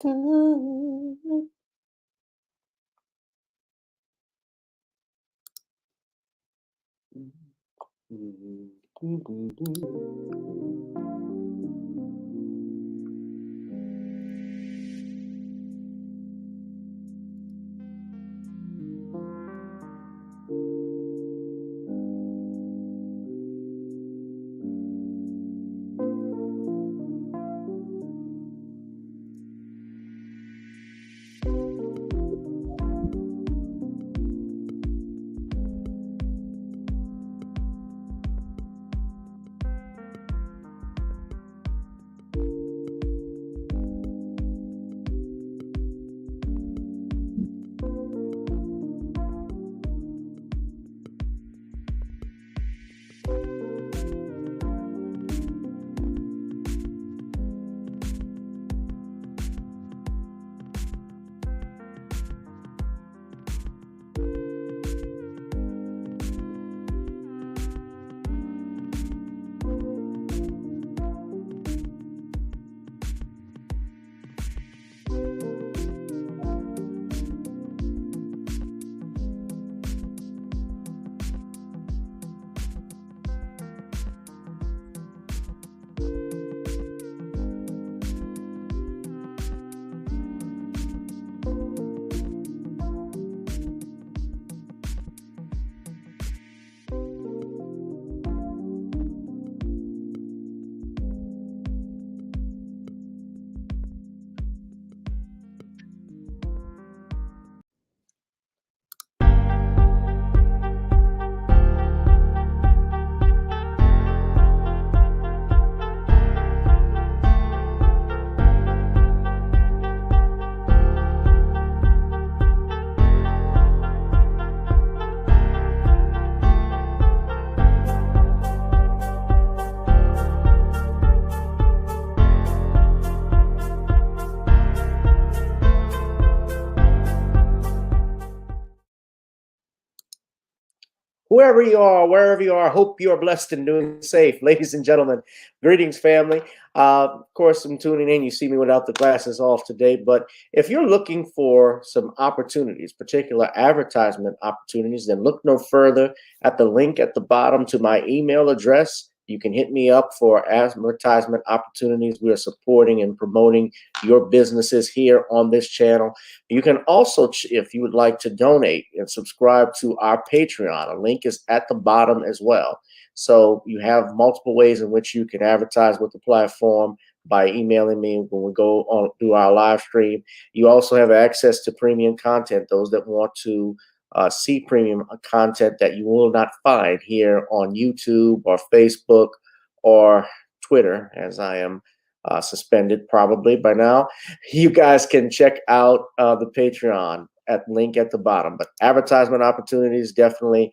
Do. Whoever you are, wherever you are, hope you are blessed and doing safe. Ladies and gentlemen, greetings, family. Of course, I'm tuning in. You see me without the glasses off today. But if you're looking for some opportunities, particular advertisement opportunities, then look no further at the link at the bottom to my email address. You can hit me up for advertisement opportunities. We are supporting and promoting your businesses here on this channel. You can also, if you would like to donate and subscribe to our Patreon, a link is at the bottom as well. So you have multiple ways in which you can advertise with the platform by emailing me when we go on through our live stream. You also have access to premium content, those that want to see premium content that you will not find here on YouTube or Facebook or Twitter, as I am suspended probably by now. You guys can check out the Patreon at link at the bottom. But advertisement opportunities, definitely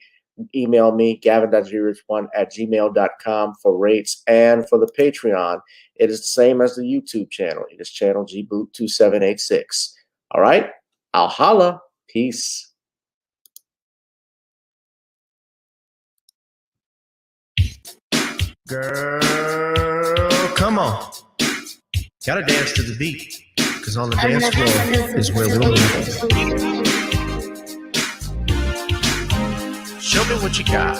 email me, gavin.grich1@gmail.com for rates. And for the Patreon, it is the same as the YouTube channel. It is channel gboot2786. All right, I'll holla. Peace. Girl, come on. Gotta dance to the beat, because on the dance floor is where we'll meet. Show me what you got.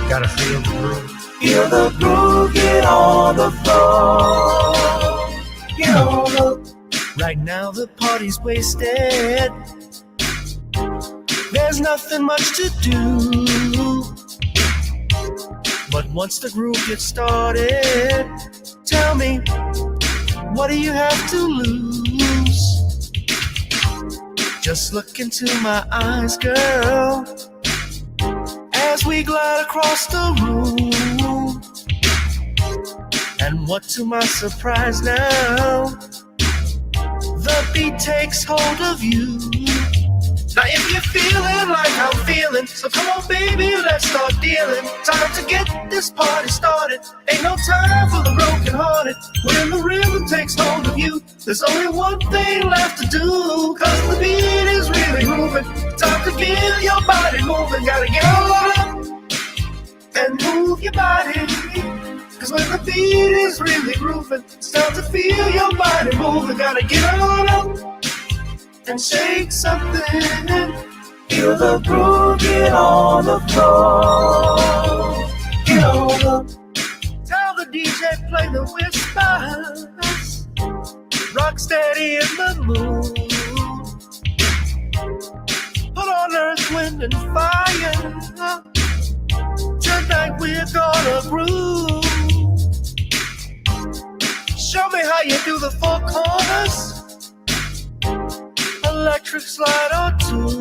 Gotta feel the groove. Feel the groove, get on the floor. Get on the... Right now the party's wasted. There's nothing much to do. But once the groove gets started, tell me, what do you have to lose? Just look into my eyes, girl, as we glide across the room. And what to my surprise now, the beat takes hold of you. Now if you're feeling like I'm feeling, so come on baby, let's start dealing. Time to get this party started. Ain't no time for the broken hearted. When the rhythm takes hold of you, there's only one thing left to do. Cause the beat is really moving. Time to feel your body moving. Gotta get on up and move your body. Cause when the beat is really grooving, it's time to feel your body moving. Gotta get on up and shake something. Feel the groove, get on the floor. Get on up. Tell the DJ play the whispers. Rock steady in the mood. Put on earth, wind, and fire. Tonight we're gonna groove. Show me how you do the four corners. Electric slide or two.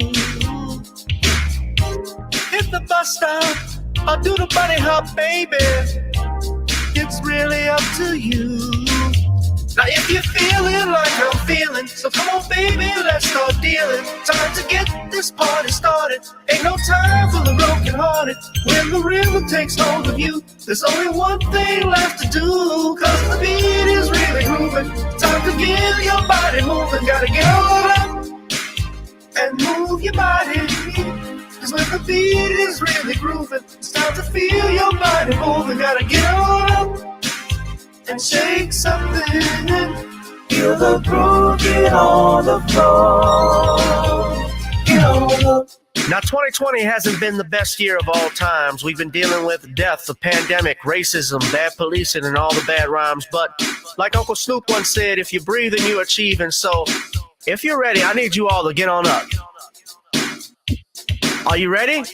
Hit the bus stop or do the bunny hop, baby. It's really up to you. Now if you're feeling like I'm feeling, so come on baby, let's start dealing. Time to get this party started. Ain't no time for the broken hearted. When the rhythm takes hold of you, there's only one thing left to do. Cause the beat is really grooving. Time to get your body moving. Gotta get on up and move your body. Cause when the beat is really grooving, it's time to feel your body moving. Gotta get on up and shake something. Feel the groove, get on the floor. Get on up. Now, 2020 hasn't been the best year of all times. We've been dealing with death, the pandemic, racism, bad policing, and all the bad rhymes. But like Uncle Snoop once said, if you breathe and you achieve. And so, if you're ready, I need you all to get on up. Are you ready?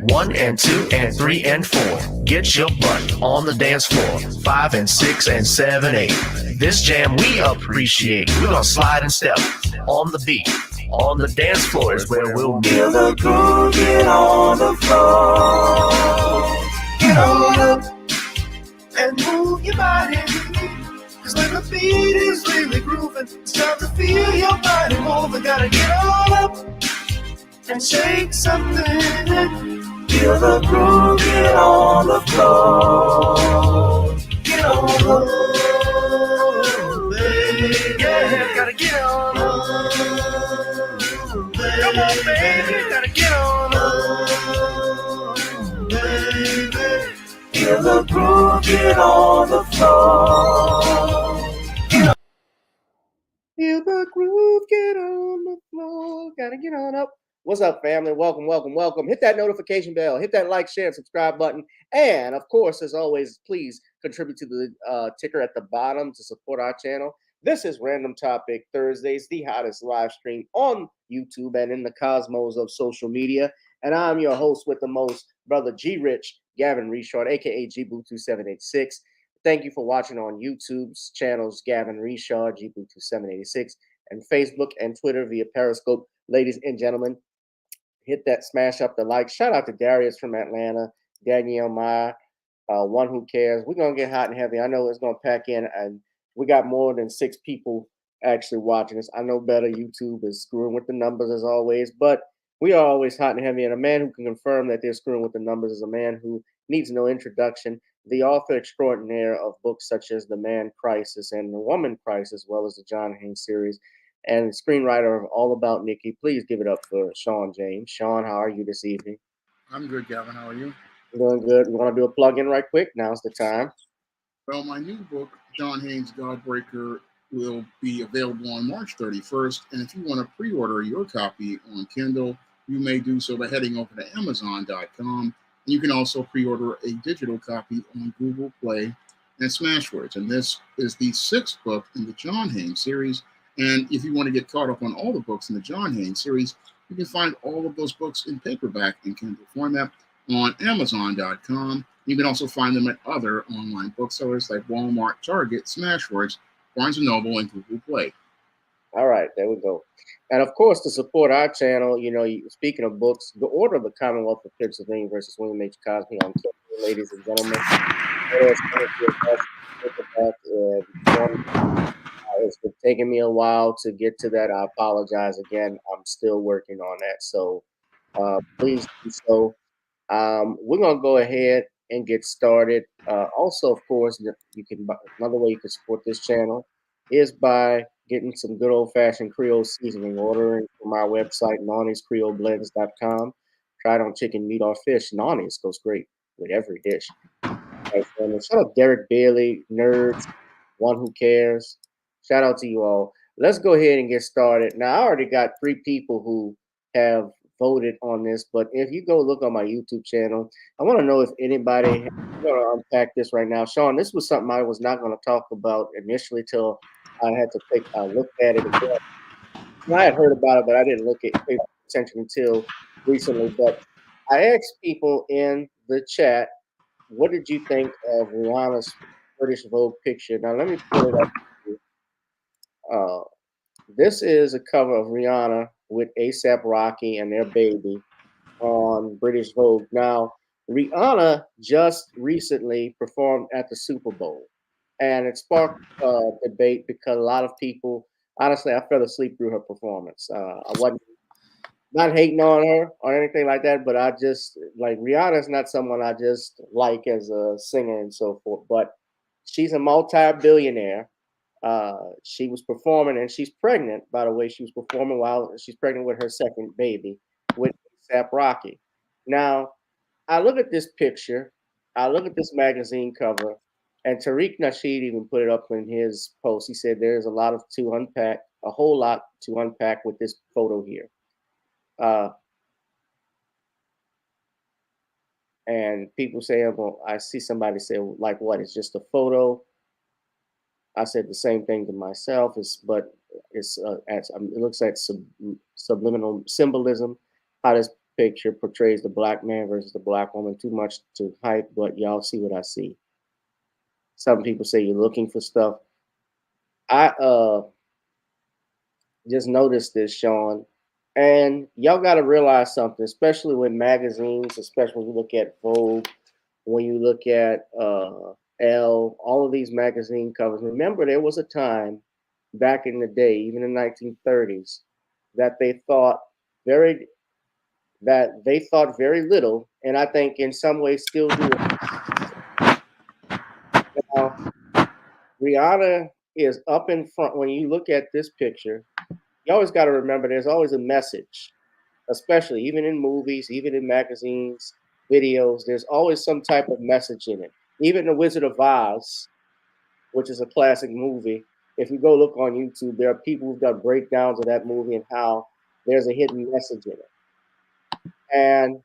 1 and 2 and 3 and 4. Get your butt on the dance floor. 5 and 6 and 7, 8. This jam we appreciate. We're gonna slide and step on the beat. On the dance floor is where we'll be. Feel the groove, get on the floor. Get on up and move your body. Cause when the beat is really grooving, it's time to feel your body moving. Gotta get on up and shake something. Feel the groove, get on the floor. Get on up. Baby, yeah, gotta get on up. Come on, baby, gotta get on up. Baby, feel the groove, get on the floor. Feel the groove, get on the floor. Gotta get on up. What's up, family? Welcome, welcome, welcome. Hit that notification bell. Hit that like, share, and subscribe button. And, of course, as always, please contribute to the ticker at the bottom to support our channel. This is Random Topic Thursdays, the hottest live stream on YouTube and in the cosmos of social media. And I'm your host with the most, Brother G-Rich, Gavin Richard, a.k.a. GBoo2786. Thank you for watching on YouTube's channels, Gavin Richard, GBoo2786, and Facebook and Twitter via Periscope. Ladies and gentlemen, hit that, smash up the like. Shout out to Darius from Atlanta, Danielle Meyer, One Who Cares. We're going to get hot and heavy. I know it's going to pack in, and we got more than 6 people actually watching us. I know better. YouTube is screwing with the numbers as always, but we are always hot and heavy. And a man who can confirm that they're screwing with the numbers is a man who needs no introduction. The author extraordinaire of books such as The Man Crisis and The Woman Crisis, as well as the John Haynes series, and screenwriter of All About Nikki. Please give it up for Sean James. Sean, how are you this evening? I'm good, Gavin. How are you? Doing good. We want to do a plug-in right quick. Now's the time. Well, my new book, John Haynes' Godbreaker, will be available on March 31st. And if you want to pre-order your copy on Kindle, you may do so by heading over to Amazon.com. And you can also pre-order a digital copy on Google Play and Smashwords. And this is the 6th book in the John Haynes series. And if you want to get caught up on all the books in the John Haynes series, you can find all of those books in paperback and Kindle format on Amazon.com. You can also find them at other online booksellers like Walmart, Target, Smashwords, Barnes & Noble, and Google Play. All right, there we go. And of course, to support our channel, speaking of books, The Order of the Commonwealth of Pennsylvania versus William H. Cosby on Kindle, ladies and gentlemen. It's been taking me a while to get to that. I apologize again. I'm still working on that. So please do so. We're going to go ahead and get started. Also, of course, another way you can support this channel is by getting some good old-fashioned Creole seasoning, ordering from our website, NawniesCreoleBlends.com. Try it on chicken, meat, or fish. Nawnies goes great with every dish. Right, family. Shout out Derek Bailey, Nerds, One Who Cares. Shout out to you all. Let's go ahead and get started. Now, I already got 3 people who have voted on this, but if you go look on my YouTube channel, I want to know if anybody, I'm going to unpack this right now. Sean, this was something I was not going to talk about initially till I had to take a look at it again. I had heard about it, but I didn't pay attention until recently. But I asked people in the chat, what did you think of Rihanna's British Vogue picture? Now let me pull it up. Uh, this is a cover of Rihanna with ASAP Rocky and their baby on British Vogue. Now, Rihanna just recently performed at the Super Bowl, and it sparked debate because a lot of people, honestly, I fell asleep through her performance. I wasn't not hating on her or anything like that, but I just like Rihanna's not someone I just like as a singer and so forth. But she's a multi-billionaire. She was performing, and she's pregnant. By the way, she was performing while she's pregnant with her second baby with Sap Rocky. Now, I look at this picture, I look at this magazine cover, and Tariq Nasheed even put it up in his post. He said there's a lot of to unpack, a whole lot to unpack with this photo here. Uh, and people say, well, I see somebody say, like, what? It's just a photo. I said the same thing to myself. But it looks like subliminal symbolism. How this picture portrays the black man versus the black woman. Too much to hype, but y'all see what I see. Some people say you're looking for stuff. I just noticed this, Sean. And y'all got to realize something, especially with magazines, especially when you look at Vogue, when you look at Elle, all of these magazine covers. Remember, there was a time back in the day, even in the 1930s, that they thought very little, and I think in some ways still do. Now, Rihanna is up in front. When you look at this picture, you always got to remember there's always a message, especially even in movies, even in magazines, videos. There's always some type of message in it. Even The Wizard of Oz, which is a classic movie, if you go look on YouTube, there are people who've done breakdowns of that movie and how there's a hidden message in it. And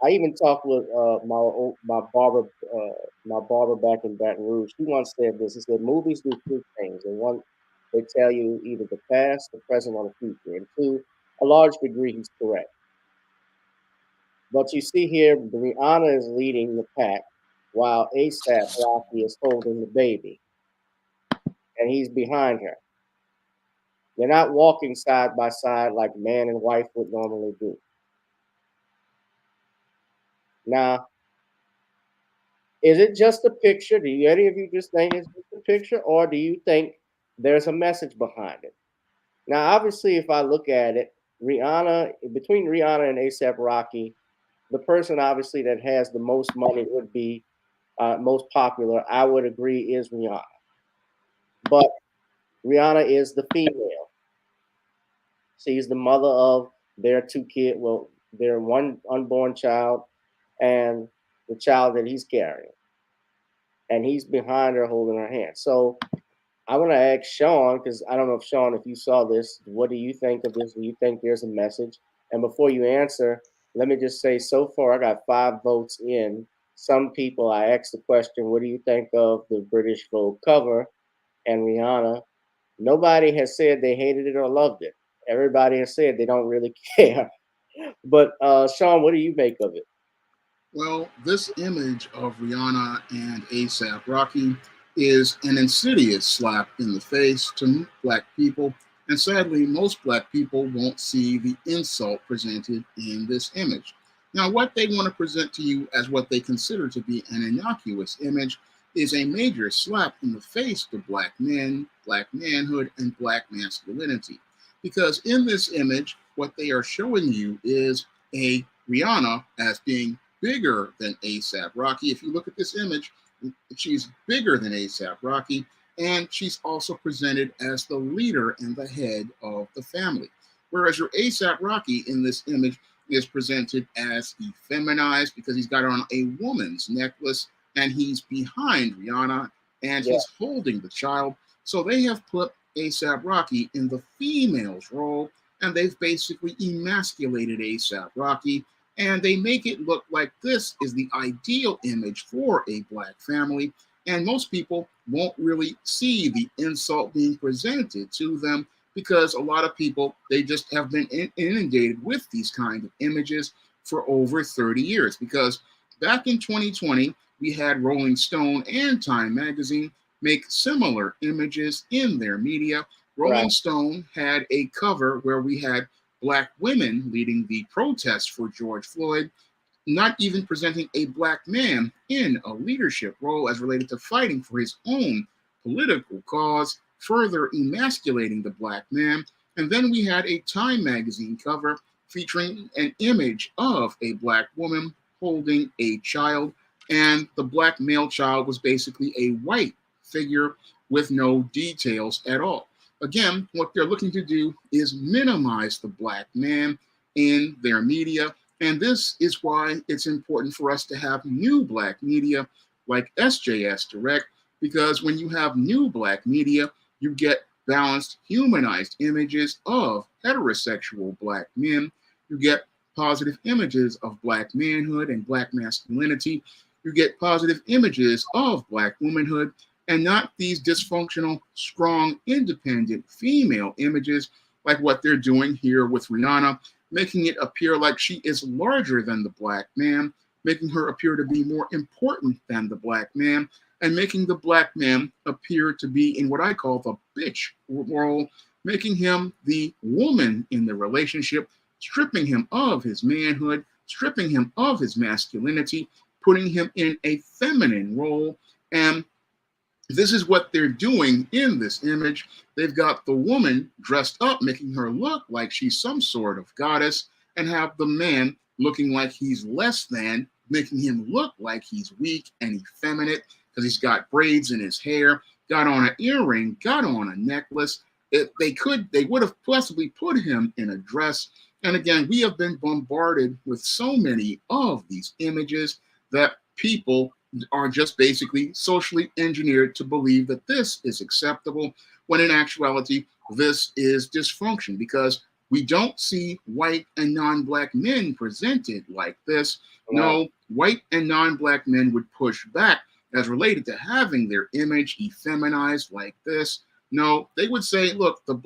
I even talked with my barber back in Baton Rouge. He once said this. He said movies do 2 things. And one, they tell you either the past, the present, or the future. And 2, a large degree, he's correct. But you see here, Rihanna is leading the pack while ASAP Rocky is holding the baby. And he's behind her. They're not walking side by side like man and wife would normally do. Now, is it just a picture? Do any of you just think it's just a picture, or do you think there's a message behind it? Now, obviously, if I look at it, between Rihanna and ASAP Rocky, the person obviously that has the most money would be most popular. I would agree is Rihanna, but Rihanna is the female. She's the mother of their 2 kids. Well, their 1 unborn child and the child that he's carrying. And he's behind her holding her hand. So I want to ask Sean, because I don't know if Sean, if you saw this, what do you think of this? Do you think there's a message? And before you answer, let me just say, so far I got 5 votes in. Some people, I asked the question, what do you think of the British Vogue cover and Rihanna? Nobody has said they hated it or loved it. Everybody has said they don't really care. But Sean, what do you make of it? Well, this image of Rihanna and ASAP Rocky is an insidious slap in the face to black people. And sadly, most black people won't see the insult presented in this image. Now, what they want to present to you as what they consider to be an innocuous image is a major slap in the face to black men, black manhood, and black masculinity. Because in this image, what they are showing you is a Rihanna as being bigger than ASAP Rocky. If you look at this image, she's bigger than ASAP Rocky, and she's also presented as the leader and the head of the family. Whereas your ASAP Rocky in this image is presented as effeminized because he's got on a woman's necklace and he's behind Rihanna and Yeah. he's holding the child. So they have put A$AP Rocky in the female's role, and they've basically emasculated A$AP Rocky, and they make it look like this is the ideal image for a black family. And most people won't really see the insult being presented to them because a lot of people, they just have been inundated with these kind of images for over 30 years. Because back in 2020, we had Rolling Stone and Time Magazine make similar images in their media. Rolling Right. Stone had a cover where we had black women leading the protest for George Floyd, not even presenting a black man in a leadership role as related to fighting for his own political cause, further emasculating the black man. And then we had a Time magazine cover featuring an image of a black woman holding a child, and the black male child was basically a white figure with no details at all. Again, what they're looking to do is minimize the black man in their media. And this is why it's important for us to have new black media like SJS Direct, because when you have new black media, you get balanced, humanized images of heterosexual black men. You get positive images of black manhood and black masculinity. You get positive images of black womanhood, and not these dysfunctional, strong, independent female images like what they're doing here with Rihanna, making it appear like she is larger than the black man, making her appear to be more important than the black man, and making the black man appear to be in what I call the bitch role, making him the woman in the relationship, stripping him of his manhood, stripping him of his masculinity, putting him in a feminine role. And this is what they're doing in this image. They've got the woman dressed up, making her look like she's some sort of goddess, and have the man looking like he's less than, making him look like he's weak and effeminate because he's got braids in his hair, got on an earring, got on a necklace. They would have possibly put him in a dress. And again, we have been bombarded with so many of these images that people are just basically socially engineered to believe that this is acceptable, when in actuality, this is dysfunction, because we don't see white and non-black men presented like this. No, white and non-black men would push back as related to having their image effeminized like this. No, they would say, look, the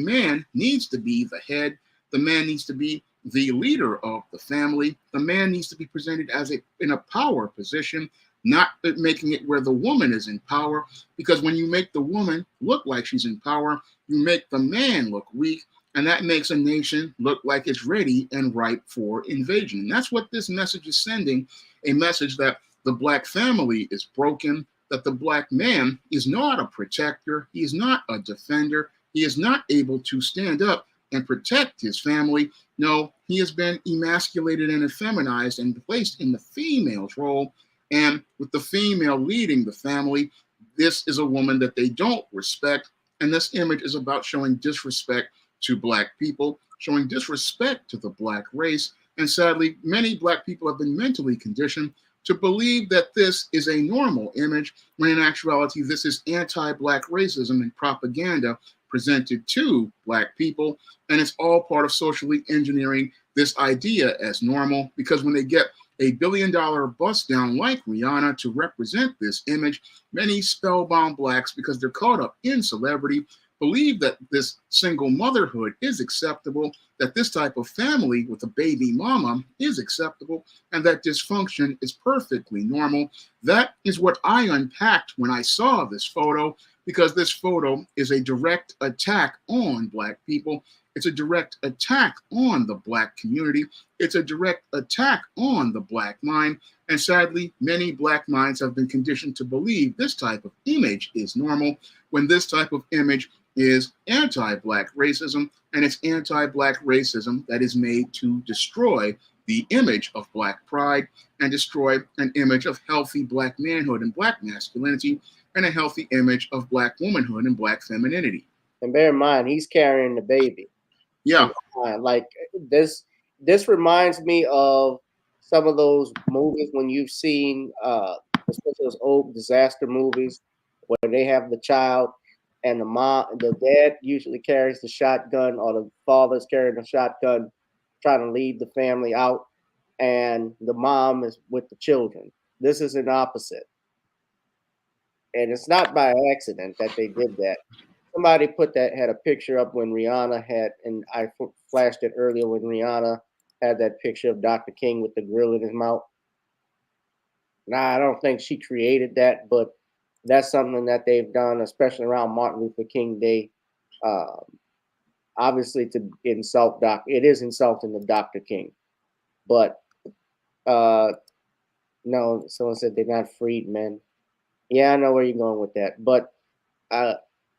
man needs to be the head. The man needs to be the leader of the family. The man needs to be presented as in a power position, not making it where the woman is in power, because when you make the woman look like she's in power, you make the man look weak, and that makes a nation look like it's ready and ripe for invasion. And that's what this message is sending, a message that the black family is broken, that the black man is not a protector, he is not a defender, he is not able to stand up and protect his family. No, he has been emasculated and effeminized and placed in the female's role. And with the female leading the family, this is a woman that they don't respect. And this image is about showing disrespect to black people, showing disrespect to the black race. And sadly, many black people have been mentally conditioned to believe that this is a normal image, when in actuality, this is anti-black racism and propaganda presented to black people. And it's all part of socially engineering this idea as normal, because when they get a $1 billion bust down like Rihanna to represent this image, many spellbound blacks, because they're caught up in celebrity, believe that this single motherhood is acceptable, that this type of family with a baby mama is acceptable, and that dysfunction is perfectly normal. That is what I unpacked when I saw this photo, because this photo is a direct attack on black people. It's a direct attack on the black community. It's a direct attack on the black mind. And sadly, many black minds have been conditioned to believe this type of image is normal, when this type of image is anti-black racism, and it's anti-black racism that is made to destroy the image of black pride and destroy an image of healthy black manhood and black masculinity, and a healthy image of black womanhood and black femininity. And bear in mind, he's carrying the baby. Yeah. Like this, this reminds me of some of those movies when you've seen, especially those old disaster movies, where they have the child and the dad usually carries the shotgun, or the father's carrying the shotgun, trying to lead the family out, and the mom is with the children. This is an opposite, and it's not by accident that they did that. Somebody had a picture up when Rihanna had, and I flashed it earlier when Rihanna had that picture of Dr. King with the grill in his mouth. Now, I don't think she created that, but that's something that they've done, especially around Martin Luther King Day. Um, Obviously, to insult it is insulting to Dr. King. But uh, no, someone said they're not freedmen. Yeah, I know where you're going with that. But, uh,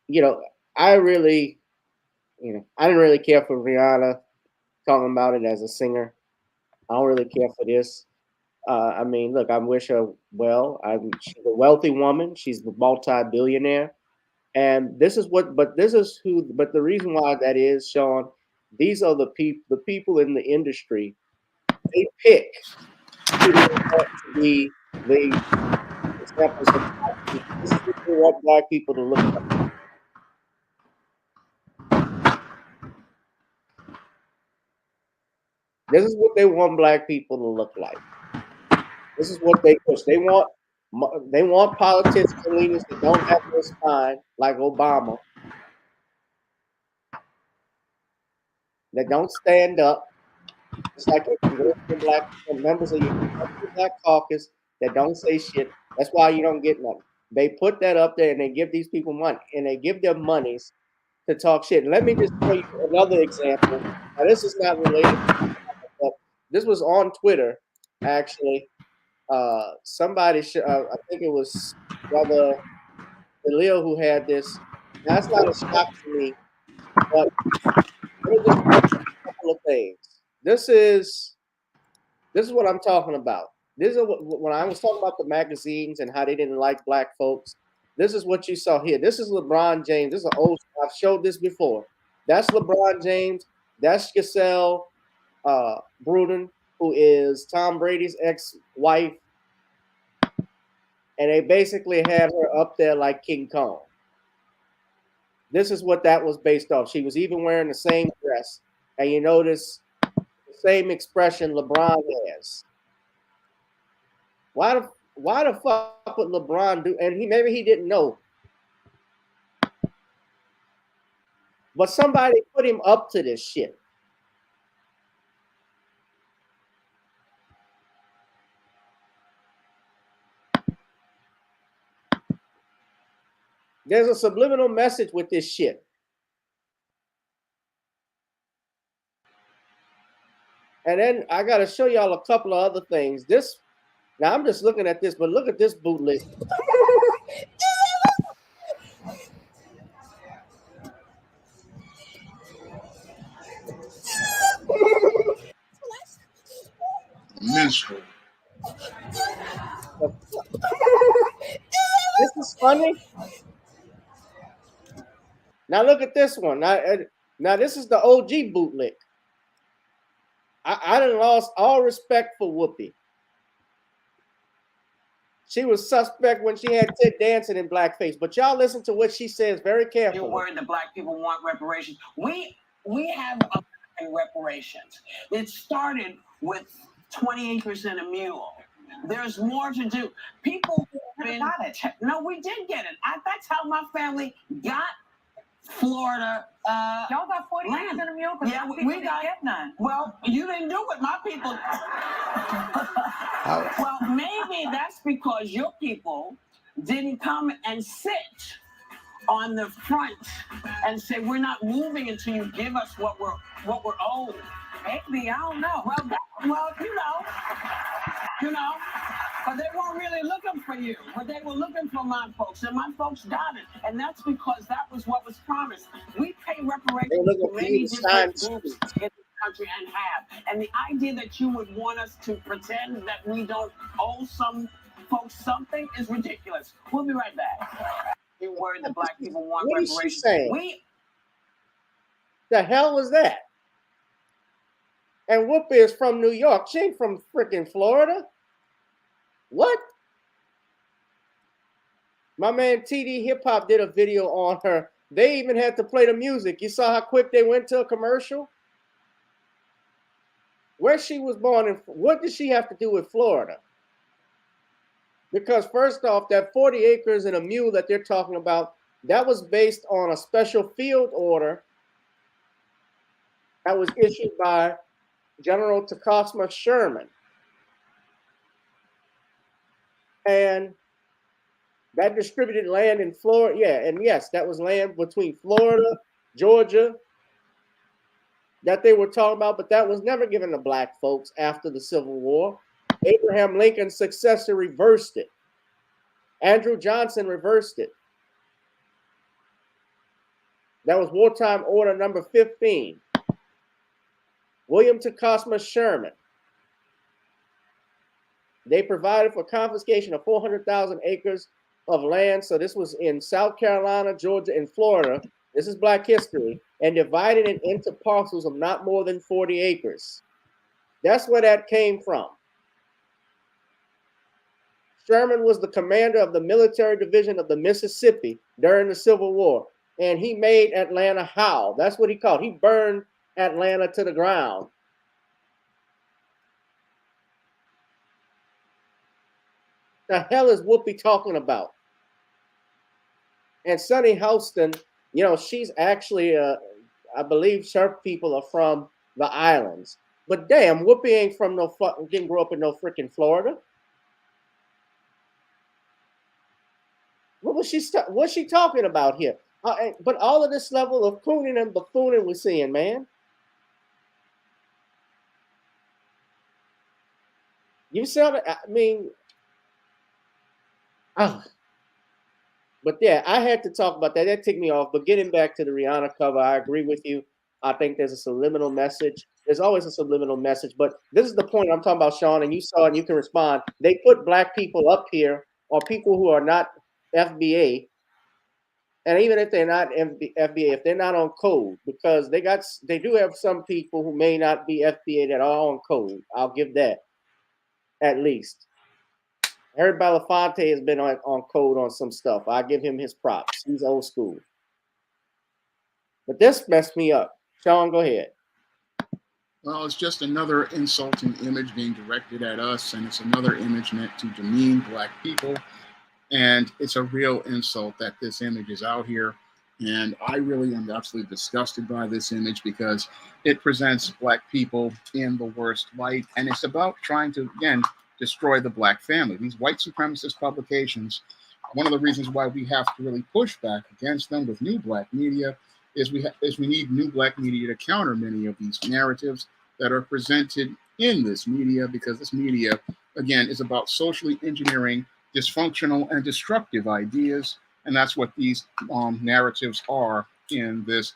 you know, I really, I didn't really care for Rihanna talking about it as a singer. I don't really care for this. I mean, look, I wish her well. She's a wealthy woman. She's a multi-billionaire, and but the reason why that is, Sean, these are the people in the industry. They pick who they want to be the examples of black people. This is what they want black people to look like. This is what they want black people to look like. This is what they push. They want politicians and leaders that don't have no spine, like Obama, that don't stand up. It's like your congressional black members of your congressional black caucus that don't say shit. That's why you don't get nothing. They put that up there and they give these people money, and they give them monies to talk shit. Let me just show you another example. Now, this is not related, but this was on Twitter, actually. Somebody, I think it was Brother Leo who had this. Now, that's not a shock to me, but let me just point out a couple of things. This is what I'm talking about. This is when I was talking about the magazines and how they didn't like black folks. This is what you saw here. This is LeBron James. This is an old. I've showed this before. That's LeBron James. That's Giselle Bruden, who is Tom Brady's ex-wife, and they basically had her up there like King Kong. This is what that was based off. She was even wearing the same dress, and you notice the same expression LeBron has. Why the fuck would LeBron do? And maybe he didn't know, but somebody put him up to this shit. There's a subliminal message with this shit. And then I got to show y'all a couple of other things. Now I'm just looking at this, but look at this bootleg. Minstrel. This is funny. Now look at this one. Now this is the OG bootleg. I done lost all respect for Whoopi. She was suspect when she had Ted dancing in blackface. But y'all listen to what she says very carefully. You're worried that black people want reparations. We have reparations. It started with 20 acres and a mule. There's more to do. People got it. No, we did get it. That's how my family got Florida. Y'all got 40 acres and a mule, but yeah, we didn't got get none. Well, you didn't do it. My people. Well, maybe that's because your people didn't come and sit on the front and say we're not moving until you give us what we're owed. Maybe, I don't know. Well, you know. But they weren't really looking for you. But they were looking for my folks, and my folks got it. And that's because that was what was promised. We pay reparations to many different groups in this country and have. And the idea that you would want us to pretend that we don't owe some folks something is ridiculous. We'll be right back. You're worried that black people want reparations. What is she saying? The hell was that? And Whoopi is from New York. She ain't from freaking Florida. What? My man TD Hip Hop did a video on her. They even had to play the music. You saw how quick they went to a commercial? Where she was born and what did she have to do with Florida? Because first off, that 40 acres and a mule that they're talking about, that was based on a special field order that was issued by General Takasma Sherman. And that distributed land in Florida. Yeah, and yes, that was land between Florida, Georgia, that they were talking about, but that was never given to black folks after the Civil War. Abraham Lincoln's successor reversed it. Andrew Johnson reversed it. That was wartime order number 15. William Tecumseh Sherman. They provided for confiscation of 400,000 acres of land. So this was in South Carolina, Georgia, and Florida. This is Black history. And divided it into parcels of not more than 40 acres. That's where that came from. Sherman was the commander of the military division of the Mississippi during the Civil War. And he made Atlanta howl. That's what he called. He burned Atlanta to the ground. The hell is Whoopi talking about? And Sunny Houston, you know, she's actually, I believe her people are from the islands. But damn, Whoopi ain't from no, didn't grow up in no freaking Florida. What's she talking about here? But all of this level of cooning and buffooning we're seeing, man. You sound, I mean, but yeah, I had to talk about that. That ticked me off. But getting back to the Rihanna cover, I agree with you. I think there's a subliminal message. There's always a subliminal message. But this is the point I'm talking about, Sean, and you saw it and you can respond. They put black people up here, or people who are not FBA, and even if they're not FBA, if they're not on code, because they do have some people who may not be FBA that are on code. I'll give that, at least. Harry Belafonte has been on code on some stuff. I give him his props. He's old school. But this messed me up. Sean, go ahead. Well, it's just another insulting image being directed at us, and it's another image meant to demean black people. And it's a real insult that this image is out here. And I really am absolutely disgusted by this image because it presents black people in the worst light. And it's about trying to, again, destroy the black family. These white supremacist publications, one of the reasons why we have to really push back against them with new black media is we need new black media to counter many of these narratives that are presented in this media, because this media, again, is about socially engineering dysfunctional and destructive ideas, and that's what these narratives are in this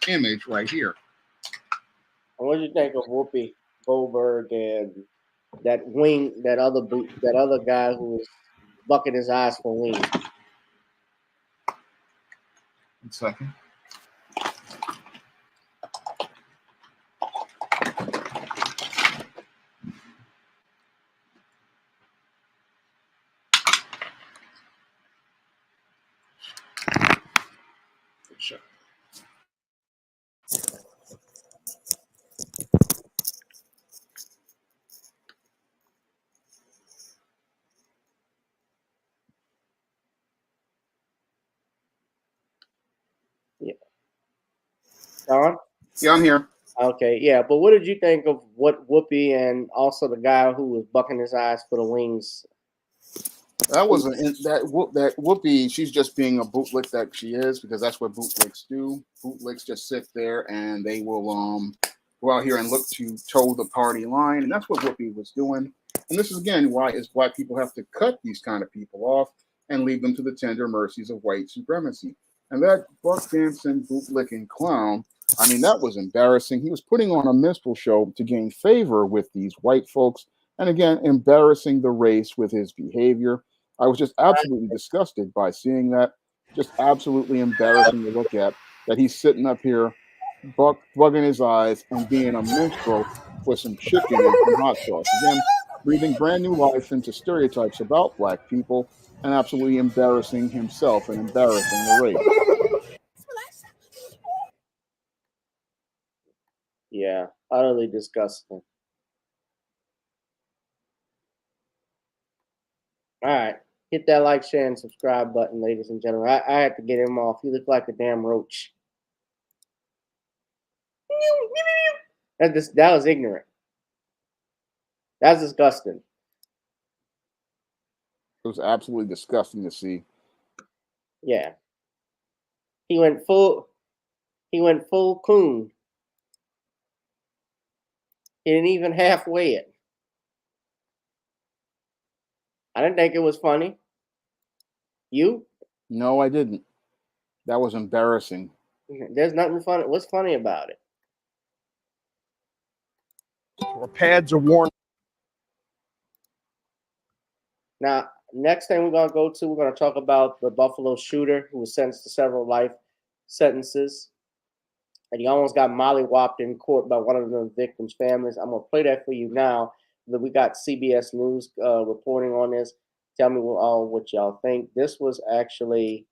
image right here. What do you think of Whoopi Goldberg and that other guy who was bucking his eyes for wings? 1 second. Sure. Yeah. Sean? Yeah, I'm here. Okay, yeah, but what did you think of what Whoopi and also the guy who was bucking his eyes for the wings? That wasn't that Whoopi. She's just being a bootlick that she is, because that's what bootlicks do. Bootlicks just sit there and they will go out here and look to toe the party line, and that's what Whoopi was doing. And this is again why is black people have to cut these kind of people off and leave them to the tender mercies of white supremacy. And that buck dancing bootlicking clown, I mean, that was embarrassing. He was putting on a minstrel show to gain favor with these white folks, and again, embarrassing the race with his behavior. I was just absolutely disgusted by seeing that. Just absolutely embarrassing to look at, that he's sitting up here bugging his eyes and being a minstrel with some chicken and some hot sauce. Again, breathing brand new life into stereotypes about black people and absolutely embarrassing himself and embarrassing the race. Yeah, utterly disgusting. All right. Hit that like, share, and subscribe button, ladies and gentlemen. I had to get him off. He looked like a damn roach. That was ignorant. That's disgusting. It was absolutely disgusting to see. Yeah. He went full coon. He didn't even halfway it. I didn't think it was funny. You? No, I didn't. That was embarrassing. There's nothing funny. What's funny about it? Or pads are worn. Now, next thing we're going to talk about the Buffalo shooter who was sentenced to several life sentences. And he almost got mollywopped in court by one of the victims' families. I'm going to play that for you now. We got CBS News reporting on this. Tell me what y'all think. This was actually,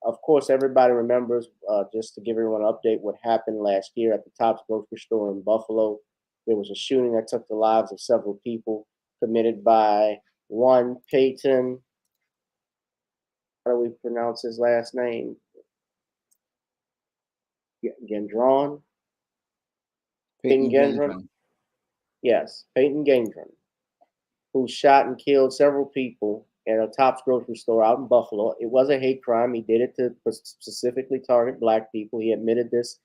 of course, everybody remembers, just to give everyone an update, what happened last year at the Tops grocery store in Buffalo. There was a shooting that took the lives of several people, committed by one Peyton. How do we pronounce his last name? Gendron? Peyton Gendron? Yes, Peyton Gendron, who shot and killed several people at a Tops grocery store out in Buffalo. It was a hate crime. He did it to specifically target black people. He admitted this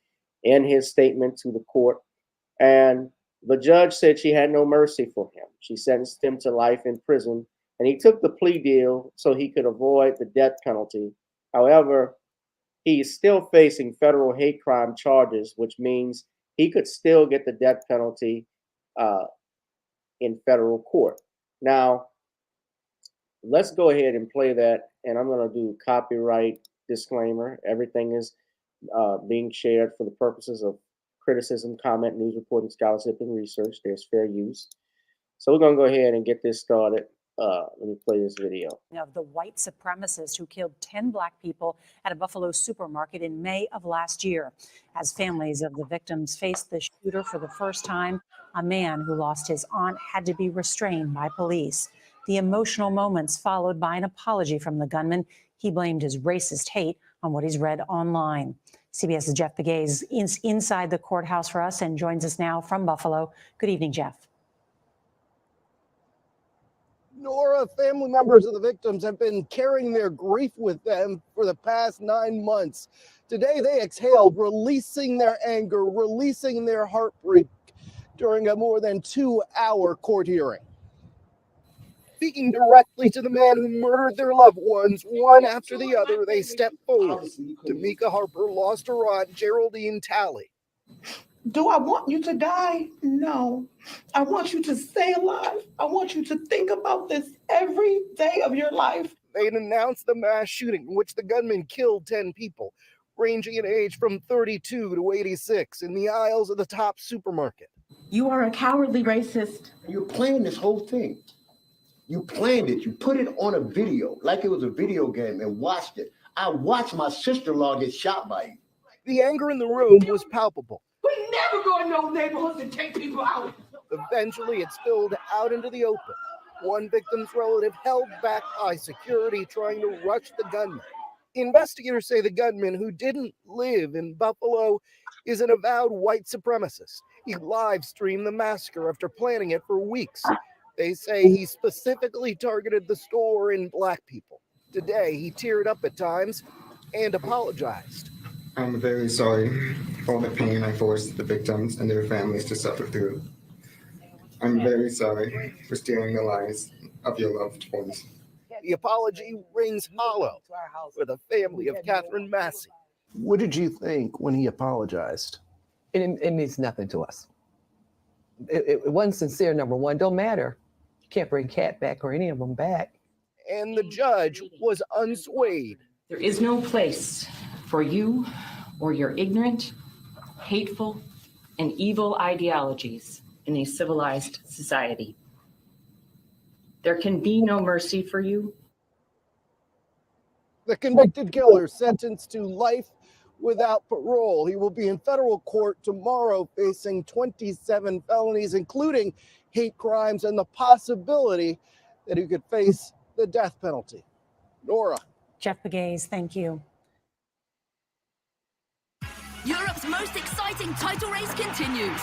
in his statement to the court. And the judge said she had no mercy for him. She sentenced him to life in prison, and he took the plea deal so he could avoid the death penalty. However, he is still facing federal hate crime charges, which means he could still get the death penalty in federal court. Now, let's go ahead and play that, and I'm going to do copyright disclaimer. Everything is being shared for the purposes of criticism, comment, news reporting, scholarship, and research. There's fair use. So we're going to go ahead and get this started. Let me play this video. Of the white supremacist who killed 10 black people at a Buffalo supermarket in May of last year. As families of the victims faced the shooter for the first time, a man who lost his aunt had to be restrained by police. The emotional moments followed by an apology from the gunman. He blamed his racist hate on what he's read online. CBS's Jeff Begay is inside the courthouse for us and joins us now from Buffalo. Good evening, Jeff. Nora, family members of the victims have been carrying their grief with them for the past 9 months. Today, they exhaled, releasing their anger, releasing their heartbreak during a more than 2-hour court hearing. Speaking directly to the man who murdered their loved ones, one after the other, they stepped forward. Tamika Harper lost her aunt, Geraldine Talley. Do I want you to die? No. I want you to stay alive. I want you to think about this every day of your life. They announced the mass shooting in which the gunman killed 10 people, ranging in age from 32 to 86, in the aisles of the Tops supermarket. You are a cowardly racist. You're playing this whole thing. You planned it. You put it on a video like it was a video game and watched it. I watched my sister-in-law get shot by you. The anger in the room was palpable. We never go in those neighborhoods and take people out. Eventually, it spilled out into the open. One victim's relative held back by security trying to rush the gunman. Investigators say the gunman, who didn't live in Buffalo, is an avowed white supremacist. He live-streamed the massacre after planning it for weeks. They say he specifically targeted the store and black people. Today, he teared up at times and apologized. I'm very sorry for all the pain I forced the victims and their families to suffer through. I'm very sorry for stealing the lives of your loved ones. The apology rings hollow for the family of Catherine Massey. What did you think when he apologized? It means nothing to us. It wasn't sincere, number one. Don't matter. You can't bring Cat back or any of them back. And the judge was unswayed. There is no place for you or your ignorant, hateful, and evil ideologies in a civilized society. There can be no mercy for you. The convicted killer sentenced to life without parole. He will be in federal court tomorrow facing 27 felonies, including hate crimes and the possibility that he could face the death penalty. Nora. Jeff Begays, thank you. Europe's most exciting title race continues.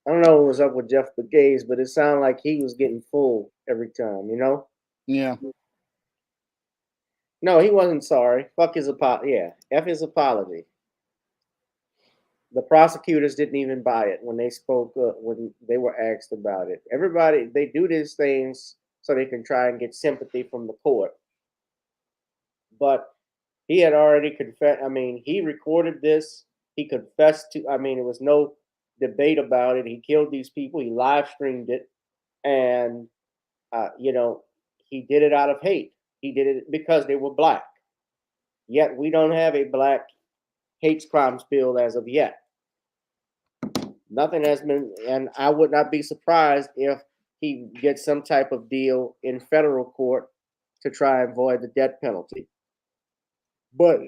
I don't know what was up with Jeff Begays, but it sounded like he was getting full every time, you know? Yeah. No, he wasn't sorry. Fuck his apology. Yeah, F his apology. The prosecutors didn't even buy it when they spoke when they were asked about it. Everybody, they do these things so they can try and get sympathy from the court. But he had already confessed. I mean, he recorded this. He confessed to, I mean, there was no debate about it. He killed these people. He live streamed it. And, you know, he did it out of hate. He did it because they were black. Yet we don't have a black hate crimes bill as of yet. Nothing has been, and I would not be surprised if he gets some type of deal in federal court to try and avoid the death penalty. But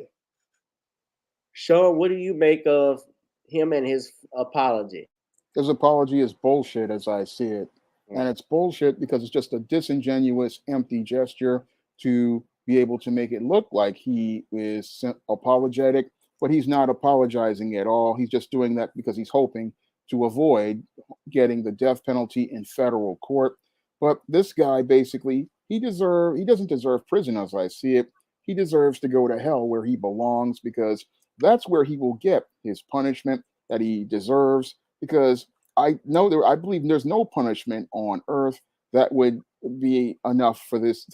Sean, what do you make of him and his apology? His apology is bullshit as I see it. And it's bullshit because it's just a disingenuous, empty gesture to be able to make it look like he is apologetic, but he's not apologizing at all. He's just doing that because he's hoping to avoid getting the death penalty in federal court. But this guy basically, he doesn't deserve prison as I see it. He deserves to go to hell where he belongs, because that's where he will get his punishment that he deserves. Because I believe there's no punishment on earth that would be enough for this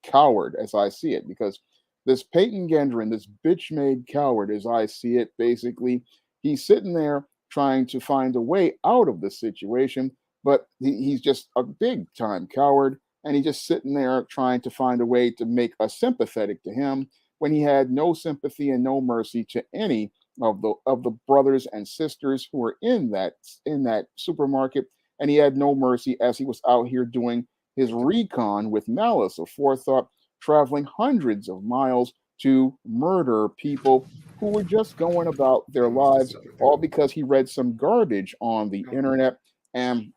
coward as I see it. Because this Peyton Gendron, this bitch-made coward as I see it, basically, he's sitting there trying to find a way out of the situation, but he's just a big-time coward, and he's just sitting there trying to find a way to make us sympathetic to him when he had no sympathy and no mercy to any of the brothers and sisters who were in that supermarket, and he had no mercy as he was out here doing his recon with malice aforethought, traveling hundreds of miles to murder people who were just going about their lives, all because he read some garbage on the internet and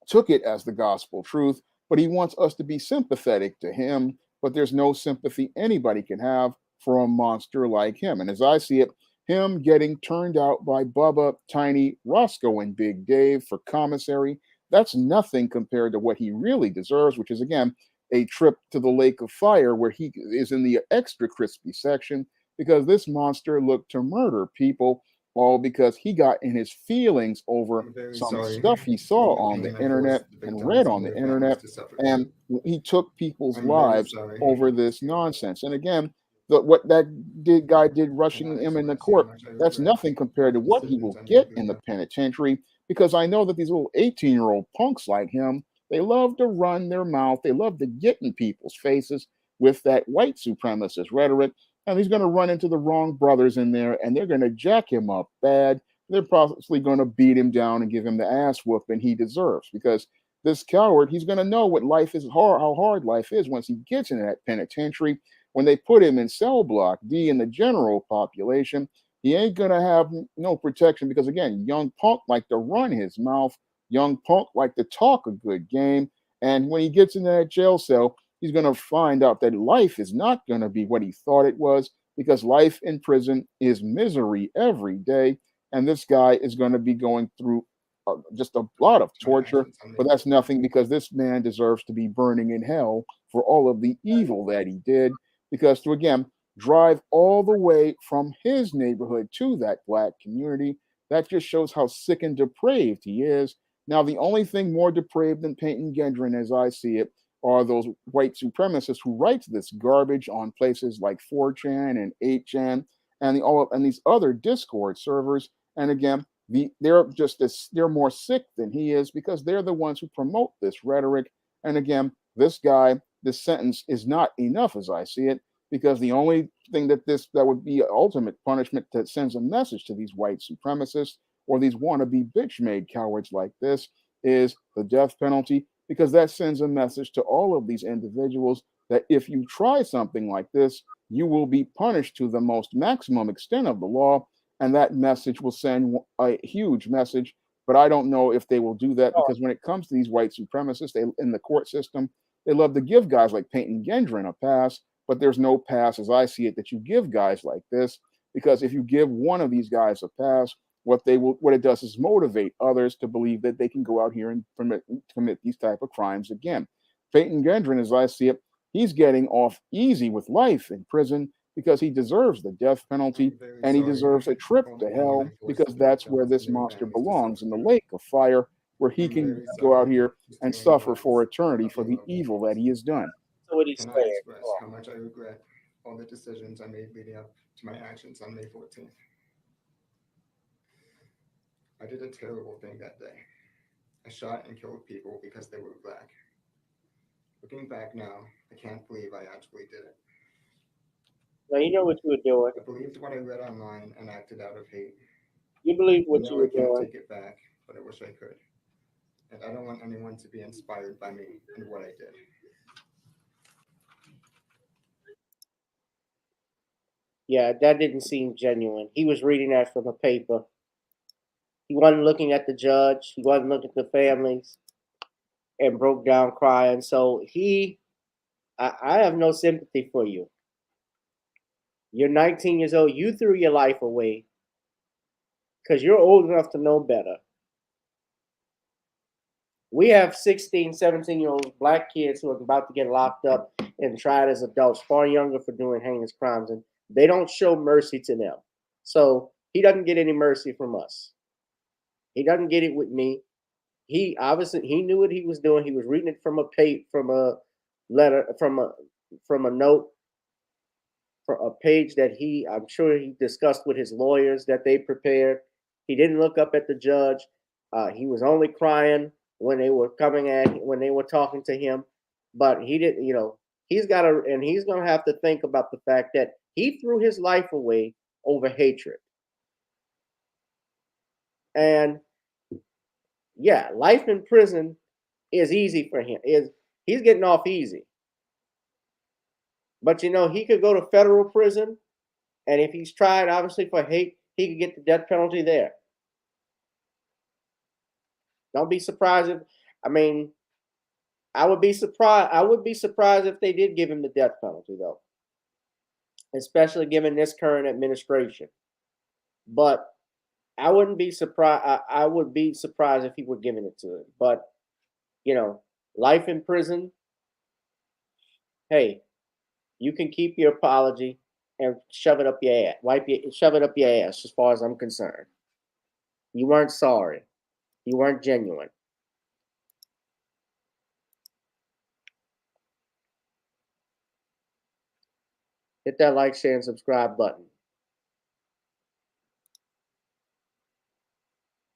took it as the gospel truth. But he wants us to be sympathetic to him, but there's no sympathy anybody can have for a monster like him. And as I see it, him getting turned out by Bubba, Tiny, Roscoe, and Big Dave for commissary, that's nothing compared to what he really deserves, which is, again, a trip to the Lake of Fire where he is in the extra crispy section, because this monster looked to murder people, all because he got in his feelings over some stuff he saw on the internet and read on the internet, and he took people's lives over this nonsense. And again, what that guy did rushing him in the court, that's nothing compared to what he will get in the penitentiary, because I know that these little 18-year-old punks like him, they love to run their mouth. They love to get in people's faces with that white supremacist rhetoric. And he's going to run into the wrong brothers in there, and they're going to jack him up bad. They're probably going to beat him down and give him the ass whooping he deserves, because this coward, he's going to know what life is, how hard life is once he gets into that penitentiary. When they put him in cell block D in the general population, he ain't going to have no protection, because, again, young punk like to run his mouth. Young punk like to talk a good game. And when he gets in that jail cell, he's going to find out that life is not going to be what he thought it was, because life in prison is misery every day. And this guy is going to be going through just a lot of torture. But that's nothing, because this man deserves to be burning in hell for all of the evil that he did. Because to, again, drive all the way from his neighborhood to that black community, that just shows how sick and depraved he is. Now, the only thing more depraved than Peyton Gendron, as I see it, are those white supremacists who write this garbage on places like 4chan and 8chan and these other Discord servers. And again, they're more sick than he is, because they're the ones who promote this rhetoric. And again, this sentence is not enough as I see it, because the only thing that would be ultimate punishment that sends a message to these white supremacists or these wannabe bitch-made cowards like this is the death penalty, because that sends a message to all of these individuals that if you try something like this, you will be punished to the most maximum extent of the law, and that message will send a huge message. But I don't know if they will do that, because when it comes to these white supremacists, they in the court system, they love to give guys like Peyton Gendron a pass, but there's no pass, as I see it, that you give guys like this, because if you give one of these guys a pass, what it does is motivate others to believe that they can go out here and commit these type of crimes again. Peyton Gendron, as I see it, he's getting off easy with life in prison because he deserves the death penalty, and he deserves a trip to hell, because that's where this monster belongs, in the lake of fire, where he can go out here and suffer for eternity for the evil that he has done. So what he's Can I saying. express how much I regret all the decisions I made leading up to my actions on May 14th? I did a terrible thing that day. I shot and killed people because they were black. Looking back now, I can't believe I actually did it. Now you know what you were doing. I believed what I read online and acted out of hate. You believe what you I were can't doing. take it back, but I wish I could. And I don't want anyone to be inspired by me and what I did. Yeah, that didn't seem genuine. He was reading that from a paper. He wasn't looking at the judge. He wasn't looking at the families, and broke down crying. So I have no sympathy for you. You're 19 years old. You threw your life away because you're old enough to know better. We have 16, 17-year-old black kids who are about to get locked up and tried as adults, far younger, for doing heinous crimes, and they don't show mercy to them. So he doesn't get any mercy from us. He doesn't get it with me. He obviously he knew what he was doing. He was reading it from a letter, from a note, from a page that I'm sure he discussed with his lawyers that they prepared. He didn't look up at the judge. He was only crying when they were when they were talking to him. But he didn't, he's gonna have to think about the fact that he threw his life away over hatred. And yeah, life in prison is easy for him. He's getting off easy. But he could go to federal prison, and if he's tried obviously for hate, he could get the death penalty there. Don't be surprised if I would be surprised if they did give him the death penalty, though. Especially given this current administration. But I wouldn't be surprised. I would be surprised if he were giving it to him. But life in prison. Hey, you can keep your apology and shove it up your ass. Shove it up your ass. As far as I'm concerned, you weren't sorry. You weren't genuine. Hit that like, share, and subscribe button.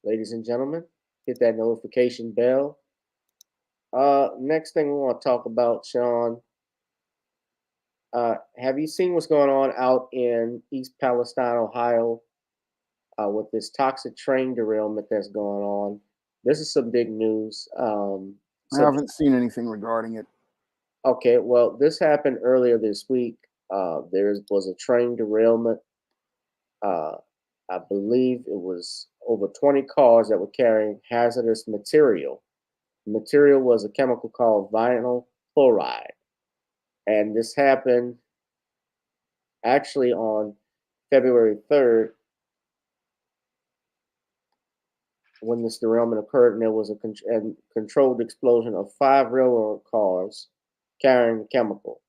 Ladies and gentlemen, hit that notification bell. Next thing we want to talk about, Sean. Have you seen what's going on out in East Palestine, Ohio, with this toxic train derailment that's going on? This is some big news. I haven't seen anything regarding it. Okay, well, this happened earlier this week. There was a train derailment. I believe it was over 20 cars that were carrying hazardous material. The material was a chemical called vinyl chloride. And this happened actually on February 3rd when this derailment occurred, and there was a controlled explosion of 5 railroad cars carrying the chemical.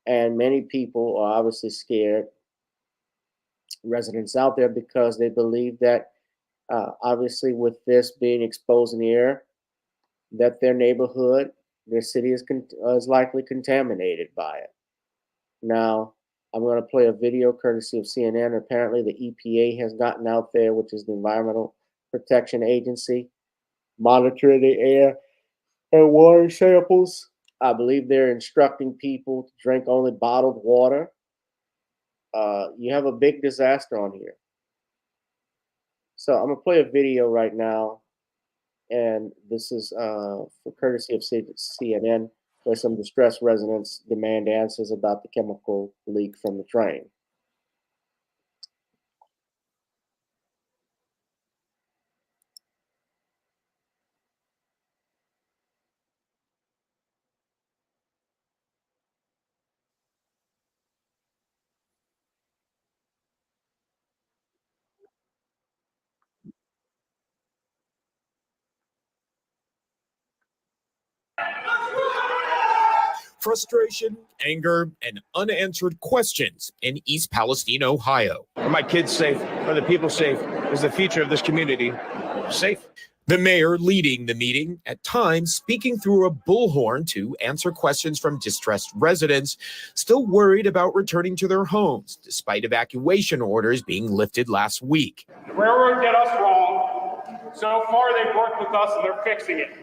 And many people are obviously scared, residents out there, because they believe that obviously with this being exposed in the air, that their neighborhood, their city is likely contaminated by it. Now, I'm going to play a video courtesy of CNN. Apparently, the EPA has gotten out there, which is the Environmental Protection Agency, monitoring the air and water samples. I believe they're instructing people to drink only bottled water. You have a big disaster on here. So I'm gonna play a video right now, and this is for courtesy of CNN, where some distressed residents demand answers about the chemical leak from the train. Frustration, anger, and unanswered questions in East Palestine, Ohio. Are my kids safe? Are the people safe? Is the future of this community safe? The mayor leading the meeting, at times speaking through a bullhorn to answer questions from distressed residents, still worried about returning to their homes, despite evacuation orders being lifted last week. The railroad did us wrong. So far, they've worked with us and they're fixing it.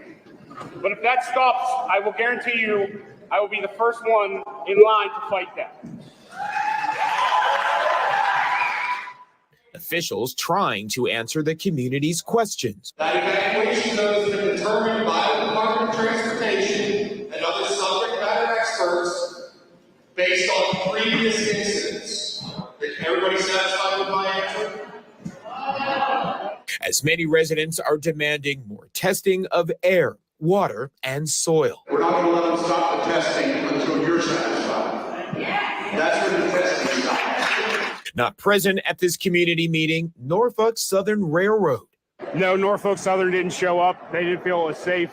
But if that stops, I will guarantee you, I will be the first one in line to fight that. Officials trying to answer the community's questions. That evacuation zone has been determined by the Department of Transportation and other subject matter experts based on previous incidents. Is everybody satisfied with my answer? As many residents are demanding more testing of air, water, and soil. We're not going to let them stop the testing until you're satisfied. That's when the testing stops. Not present at this community meeting, Norfolk Southern Railroad. No, Norfolk Southern didn't show up. They didn't feel it was safe.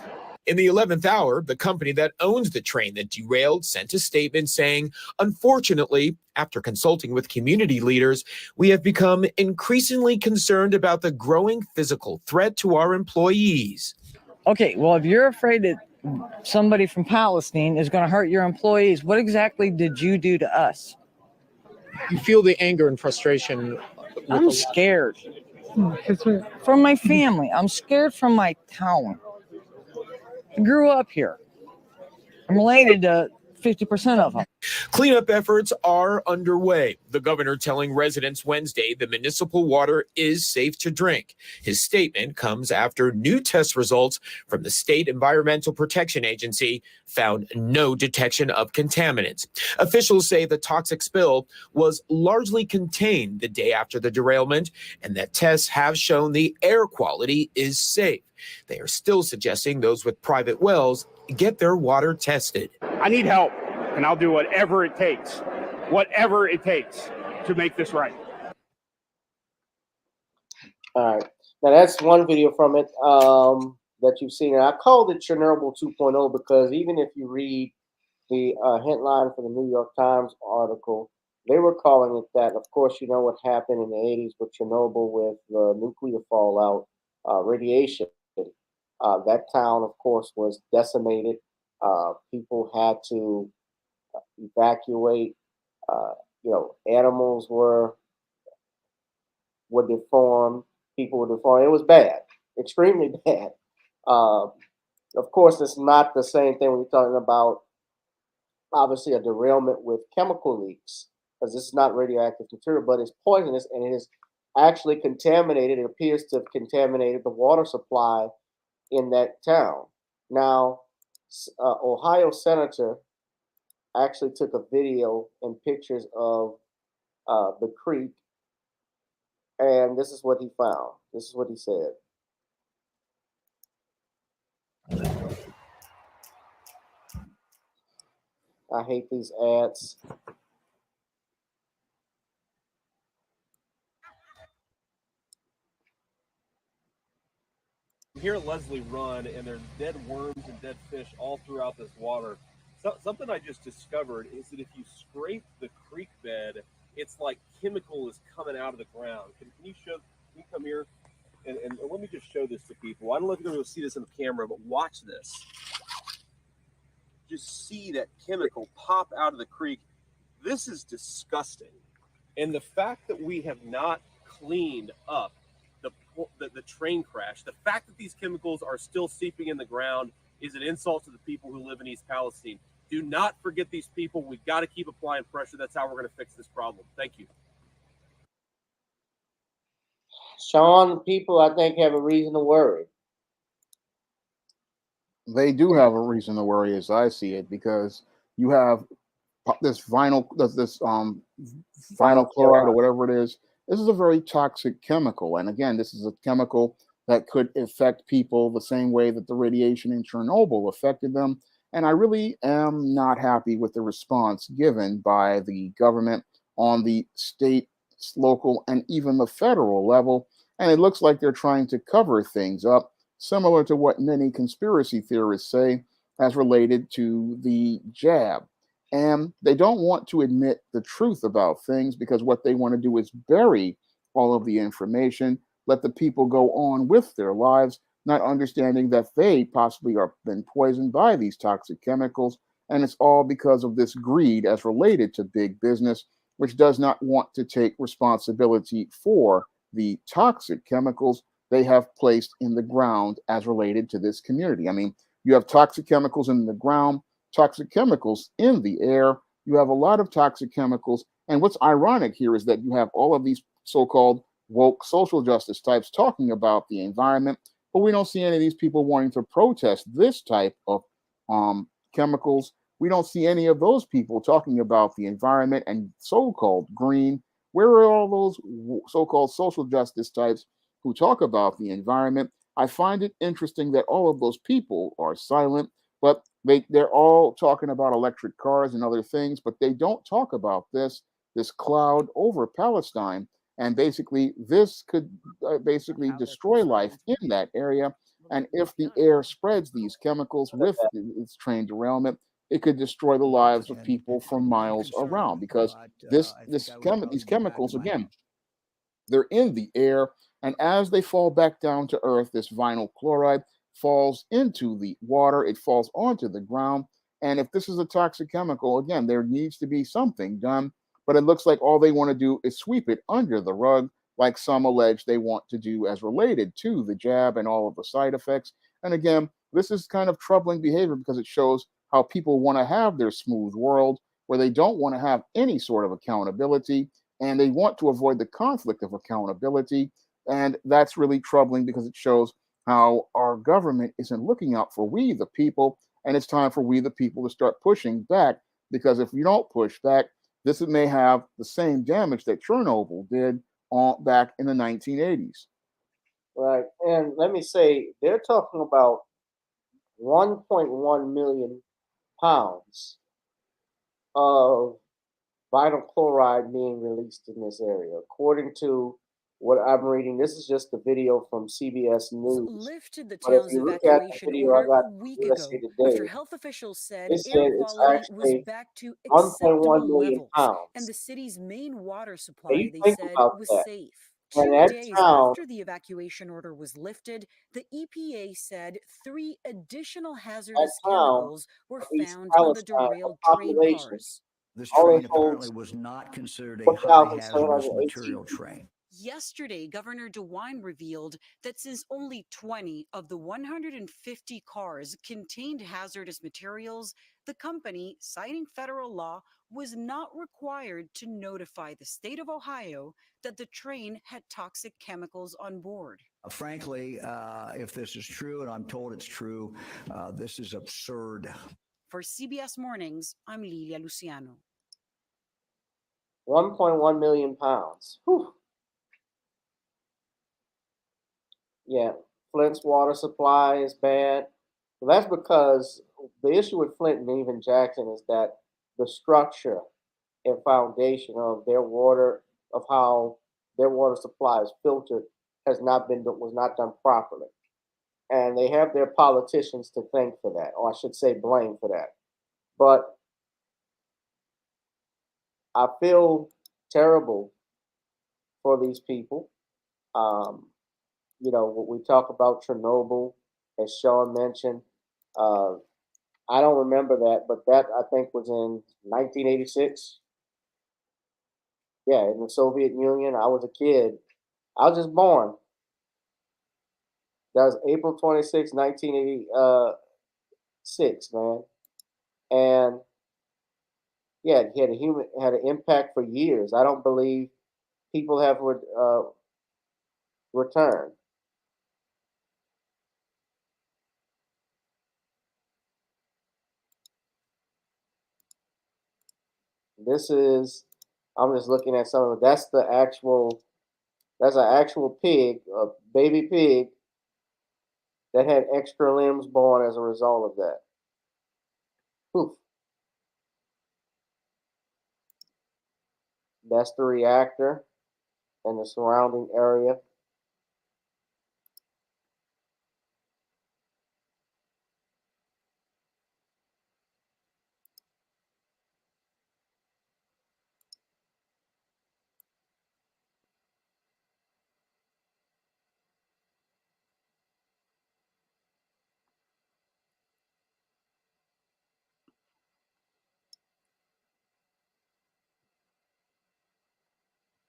In the 11th hour, the company that owns the train that derailed sent a statement saying, unfortunately, after consulting with community leaders, we have become increasingly concerned about the growing physical threat to our employees. Okay, well, if you're afraid that somebody from Palestine is going to hurt your employees, what exactly did you do to us? You feel the anger and frustration. I'm scared from my family. I'm scared from my town. I grew up here. I'm related to 50% of them. Cleanup efforts are underway. The governor telling residents Wednesday the municipal water is safe to drink. His statement comes after new test results from the State Environmental Protection Agency found no detection of contaminants. Officials say the toxic spill was largely contained the day after the derailment, and that tests have shown the air quality is safe. They are still suggesting those with private wells get their water tested. I need help, and I'll do whatever it takes to make this right. All right. Now, that's one video from it that you've seen. And I called it Chernobyl 2.0 because even if you read the headline for the New York Times article, they were calling it that. Of course, you know what happened in the 80s with Chernobyl with the nuclear fallout, radiation. That town, of course, was decimated. People had to evacuate. Animals were deformed. People were deformed. It was bad, extremely bad. Of course, it's not the same thing when you're talking about, obviously, a derailment with chemical leaks, because this is not radioactive material, but it's poisonous, and it is actually contaminated. It appears to have contaminated the water supply in that town. Now, Ohio Senator actually took a video and pictures of the creek, and this is what he found. This is what he said. I hate these ads. Here at Leslie Run, and there's dead worms and dead fish all throughout this water. So, something I just discovered is that if you scrape the creek bed, it's like chemical is coming out of the ground. Can you come here? And let me just show this to people. I don't know if you're going to see this on the camera, but watch this. Just see that chemical pop out of the creek. This is disgusting. And the fact that we have not cleaned up the train crash, the fact that these chemicals are still seeping in the ground is an insult to the people who live in East Palestine. Do not forget these people. We've got to keep applying pressure. That's how we're going to fix this problem. Thank you. Sean, people I think have a reason to worry. They do have a reason to worry, as I see it, because you have this vinyl chloride or whatever it is. This is a very toxic chemical, and again, this is a chemical that could affect people the same way that the radiation in Chernobyl affected them. And I really am not happy with the response given by the government on the state, local, and even the federal level. And it looks like they're trying to cover things up, similar to what many conspiracy theorists say as related to the jab. And they don't want to admit the truth about things because what they want to do is bury all of the information, let the people go on with their lives, not understanding that they possibly are been poisoned by these toxic chemicals. And it's all because of this greed as related to big business, which does not want to take responsibility for the toxic chemicals they have placed in the ground as related to this community. I mean, you have toxic chemicals in the ground, toxic chemicals in the air. You have a lot of toxic chemicals. And what's ironic here is that you have all of these so called woke social justice types talking about the environment, but we don't see any of these people wanting to protest this type of chemicals. We don't see any of those people talking about the environment and so called green. Where are all those so called social justice types who talk about the environment? I find it interesting that all of those people are silent, but they're all talking about electric cars and other things, but they don't talk about this cloud over Palestine. And basically, this could basically destroy life in that area. And if the air spreads these chemicals with its train derailment, it could destroy the lives of people for miles around because these chemicals again, they're in the air, and as they fall back down to earth, this vinyl chloride falls into the water, it falls onto the ground. And if this is a toxic chemical, again, there needs to be something done. But it looks like all they want to do is sweep it under the rug, like some allege they want to do as related to the jab and all of the side effects. And again, this is kind of troubling behavior because it shows how people want to have their smooth world where they don't want to have any sort of accountability and they want to avoid the conflict of accountability. And that's really troubling because it shows how our government isn't looking out for we, the people. And it's time for we, the people, to start pushing back because if we don't push back, this may have the same damage that Chernobyl did back in the 1980s. Right. And let me say, they're talking about 1.1 million pounds of vinyl chloride being released in this area. According to what I'm reading, this is just a video from CBS News. Lifted the But if town's you look at the evacuation video I order got a from week USA ago Today, after health officials said it air said it's quality was actually back to 1.1 acceptable million levels, and pounds. the city's main water And supply, you they think said, about was that. safe. And 2 that days town, after the evacuation order was lifted, the EPA said 3 additional that hazardous town chemicals were of East found on the Palestine, a derailed train population cars. This only train apparently holds was not considered a high hazardous 1,718 material people. train. Yesterday, Governor DeWine revealed that since only 20 of the 150 cars contained hazardous materials, the company, citing federal law, was not required to notify the state of Ohio that the train had toxic chemicals on board. Frankly, if this is true, and I'm told it's true, this is absurd. For CBS Mornings, I'm Lilia Luciano. 1.1 million pounds. Whew. Yeah, Flint's water supply is bad. Well, that's because the issue with Flint and even Jackson is that the structure and foundation of their water, of how their water supply is filtered, was not done properly. And they have their politicians to thank for that, or I should say blame for that. But I feel terrible for these people. Um, when we talk about Chernobyl, as Sean mentioned, uh, I don't remember that, but that I think was in 1986. Yeah, in the Soviet Union. I was a kid. I was just born. That was April 26, 1986, man. And yeah, he had an impact for years. I don't believe people have return. This is, I'm just looking at some of it. That's the actual, that's an actual pig, a baby pig that had extra limbs born as a result of that. Poof. That's the reactor and the surrounding area.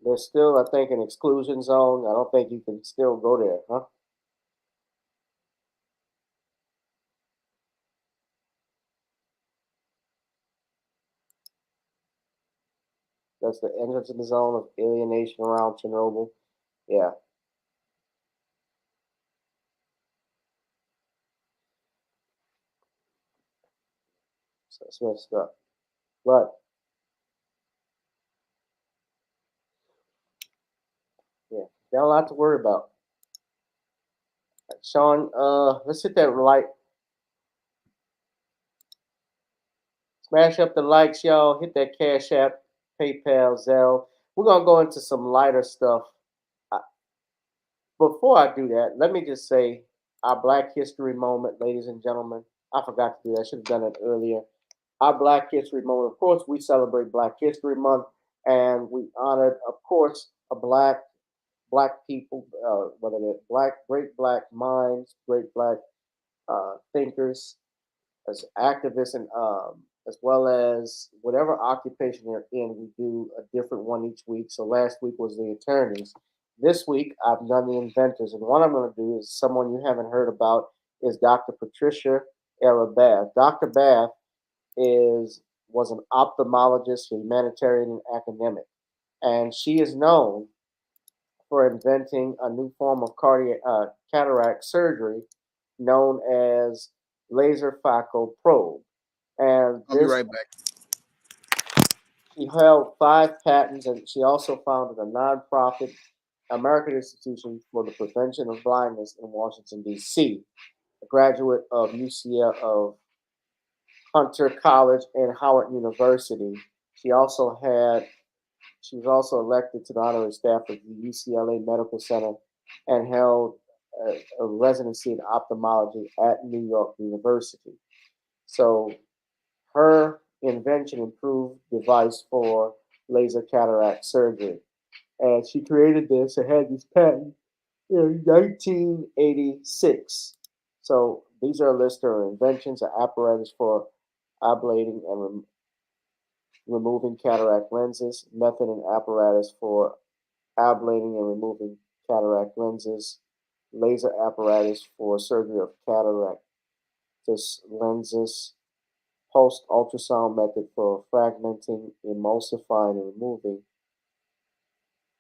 There's still, I think, an exclusion zone. I don't think you can still go there, huh? That's the entrance of the zone of alienation around Chernobyl. Yeah. So it's messed up. But yeah, got a lot to worry about. Sean, let's hit that like. Smash up the likes, y'all. Hit that Cash App, PayPal, Zelle. We're gonna go into some lighter stuff. Before I do that, let me just say our Black History moment, ladies and gentlemen. I forgot to do that. I should have done it earlier. Our Black History moment. Of course, we celebrate Black History Month, and we honored, of course, a black people, whether they're great black minds, great black thinkers, as activists, and as well as whatever occupation they're in. We do a different one each week. So last week was the attorneys. This week I've done the inventors, and what I'm going to do is someone you haven't heard about is Dr. Patricia Ella Bath. Dr. Bath was an ophthalmologist, humanitarian, and academic, and she is known for inventing a new form of cataract surgery known as laser phaco probe. And I'll be right back. She held 5 patents, and she also founded a nonprofit American Institution for the Prevention of Blindness in Washington, D.C., a graduate of UCL, of Hunter College and Howard University. She was also elected to the honorary staff of the UCLA Medical Center and held a residency in ophthalmology at New York University. So her invention improved device for laser cataract surgery. And she created this and had this patent in 1986. So these are a list of her inventions, an apparatus for ablating and removing cataract lenses, method and apparatus for ablating and removing cataract lenses, laser apparatus for surgery of cataract lenses, pulsed ultrasound method for fragmenting, emulsifying, and removing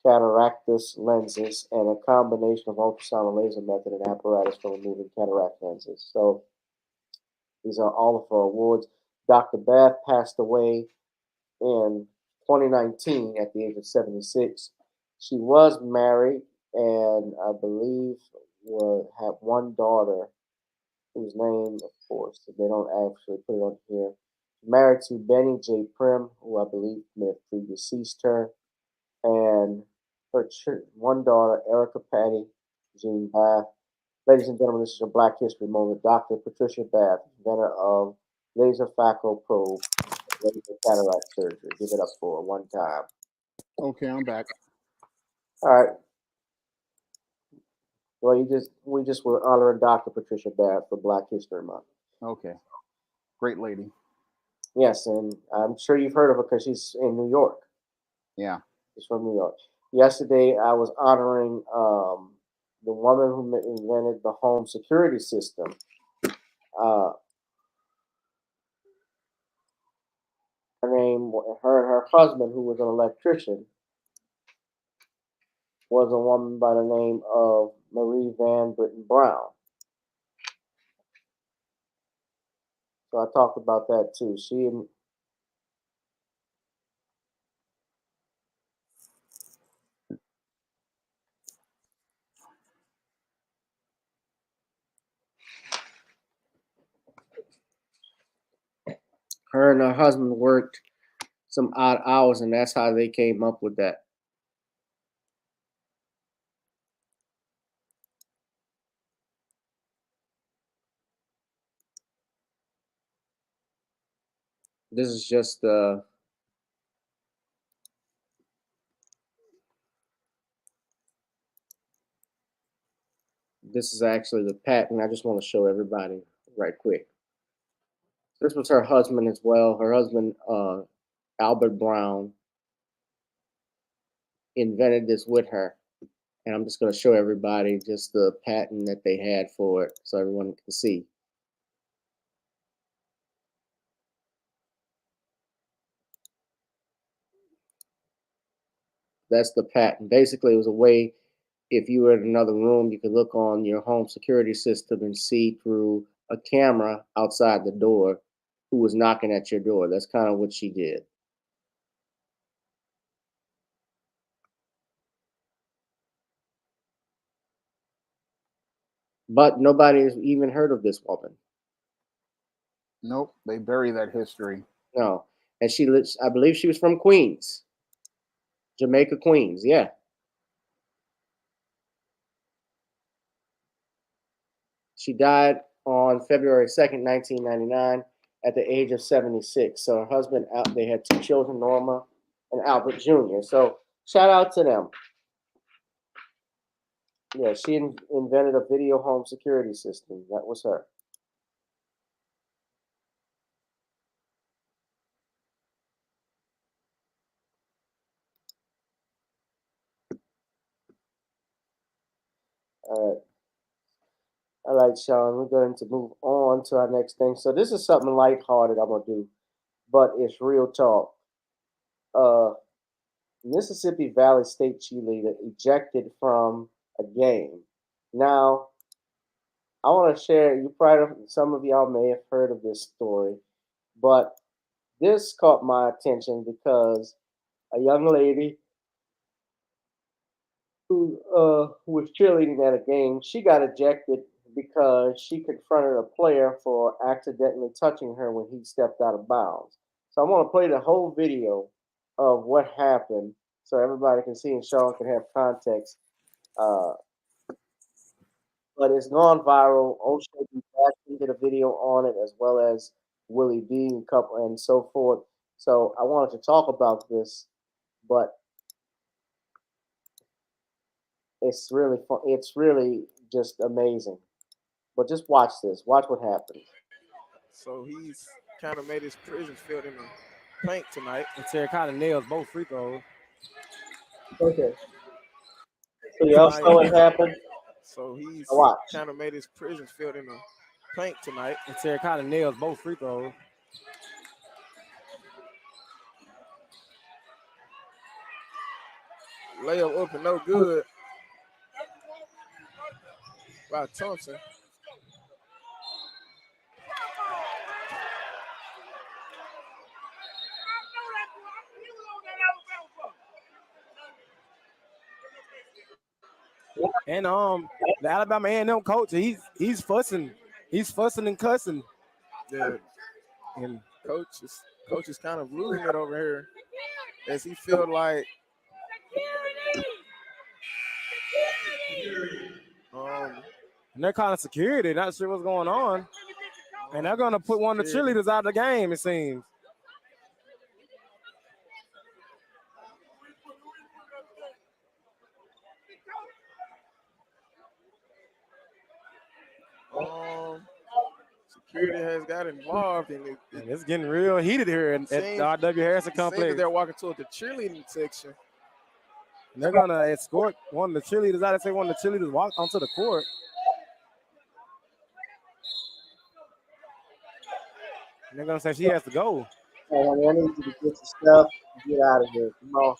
cataractus lenses, and a combination of ultrasound and laser method and apparatus for removing cataract lenses. So these are all of her awards. Dr. Bath passed away in 2019 at the age of 76. She was married and I believe had one daughter whose name, of course, they don't actually put it on here. Married to Benny J. Prim, who I believe may have predeceased her, and her one daughter, Erica Patty Jean Bath. Ladies and gentlemen, this is your Black History Moment. Dr. Patricia Bath, inventor of laser phaco probe, laser cataract surgery. Give it up for her one time. Okay, I'm back. All right. Well, we just were honoring Dr. Patricia Bath for Black History Month. Okay, great lady. Yes, and I'm sure you've heard of her because she's in New York. Yeah. She's from New York. Yesterday, I was honoring the woman who invented the home security system. Her and her husband, who was an electrician, was a woman by the name of Marie Van Britton Brown. So I talked about that too. Her and her husband worked some odd hours, and that's how they came up with that. This is just this is actually the patent. I just want to show everybody right quick. This was her husband as well. Her husband, Albert Brown, invented this with her. And I'm just going to show everybody just the patent that they had for it so everyone can see. That's the patent. Basically, it was a way, if you were in another room, you could look on your home security system and see through a camera outside the door who was knocking at your door. That's kind of what she did. But nobody has even heard of this woman. Nope, they bury that history. No. And she lives, I believe she was from Queens, Jamaica, Queens. Yeah. She died on February 2nd, 1999, at the age of 76. So her husband, they had two children, Norma and Albert Jr. So shout out to them. Yeah, she invented a video home security system. That was her. All right. All right, Sean, we're going to move on to our next thing. So this is something lighthearted I'm going to do, but it's real talk. Mississippi Valley State cheerleader ejected from a game. Now, I want to share, some of y'all may have heard of this story, but this caught my attention because a young lady who was cheerleading at a game, she got ejected because she confronted a player for accidentally touching her when he stepped out of bounds. So I want to play the whole video of what happened so everybody can see and Sean can have context. But it's gone viral. O'Shea Jackson did a video on it, as well as Willie D and couple and so forth. So I wanted to talk about this, but it's really fun. It's really just amazing. But just watch this. Watch what happens. So he's kind of made his prison field in the paint tonight. And Terracotta nails both free throws. Okay. So y'all saw what happened? So he's watch. kind of made his prison field in the paint tonight. And Terracotta nails both free throws. Layup up and no good by Thompson. And the Alabama A&M coach, he's fussing and cussing. Yeah. And coach is kind of losing it over here as he feel like and they're calling security, not sure what's going on. And they're gonna put one of the cheerleaders out of the game, it seems. Security has got involved in it. And it's getting real heated here at the R.W. Harrison complex. They're walking toward the cheerleading section. And they're gonna escort one of the cheerleaders out. They say one of the cheerleaders walk onto the court. And they're gonna say she has to go. Oh, I need you to get your stuff and get out of here. Come on.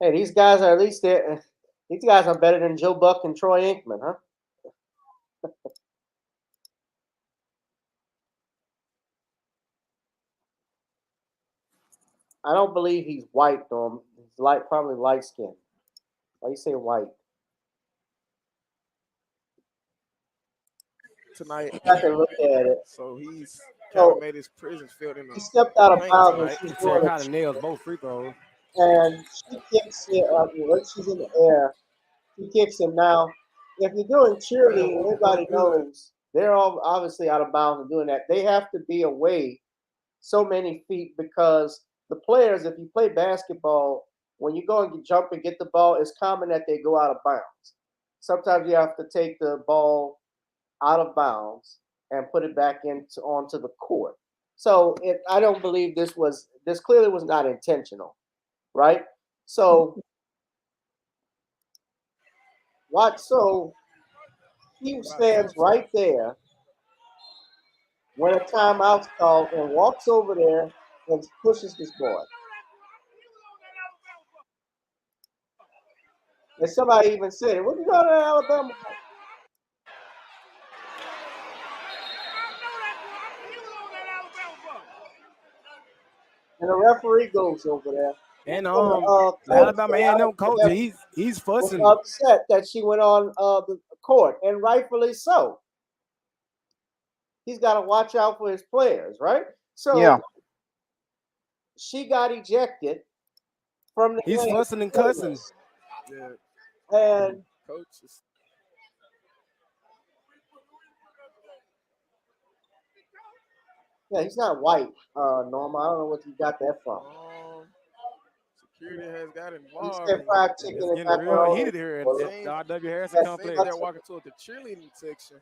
Hey, these guys are at least there. These guys are better than Joe Buck and Troy Aikman, huh? I don't believe he's white though. He's probably light skinned. Why you say white? tonight. I can look at it. So he's kind of So made his presence felt in he the stepped out of paint bounds and tonight. she's Terry doing kind of it, nails both free throws. and she kicks it. When she's in the air, she kicks him. Now, if you're doing cheerleading, everybody knows they're all obviously out of bounds and doing that. They have to be away so many feet because the players, if you play basketball, when you go and jump and get the ball, it's common that they go out of bounds. Sometimes you have to take the ball out of bounds and put it back into onto the court. So I don't believe this clearly was not intentional, right? So watch. So he stands right there when a timeout's called and walks over there and pushes this boy. And somebody even said, "What you going to Alabama?" And the referee goes over there. And The the coach Alabama A&M coach, he's was fussing. upset that she went on the court, and rightfully so. He's got to watch out for his players, right? So she got ejected from the He's game. fussing and cussing. Yeah. And coaches. Yeah, he's not white, Norma. I don't know what you got that from. Security has got He involved. said fried chicken It's and getting real macaroni. heated here at R.W. Harrison Complex. They're walking toward the cheerleading section.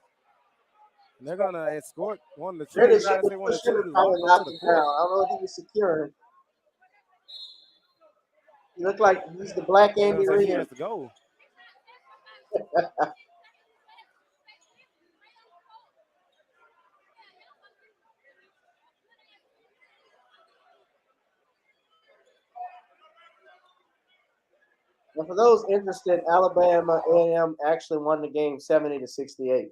And they're going to escort one of the cheerleaders. I say one of the cheerleaders walking Knock onto the him court. down. I don't know if he was securing. He looked like he's the black Andy Like he Reid. has to go. And for those interested, Alabama A&M actually won the game 70-68.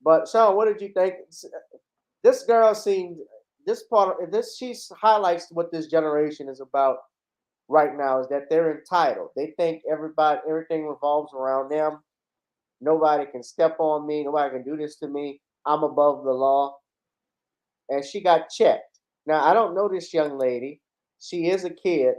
But Sean, what did you think? This girl seemed this part of this. She highlights what this generation is about right now is that they're entitled. They think everything revolves around them. Nobody can step on me. Nobody can do this to me. I'm above the law. And she got checked. Now I don't know this young lady. She is a kid.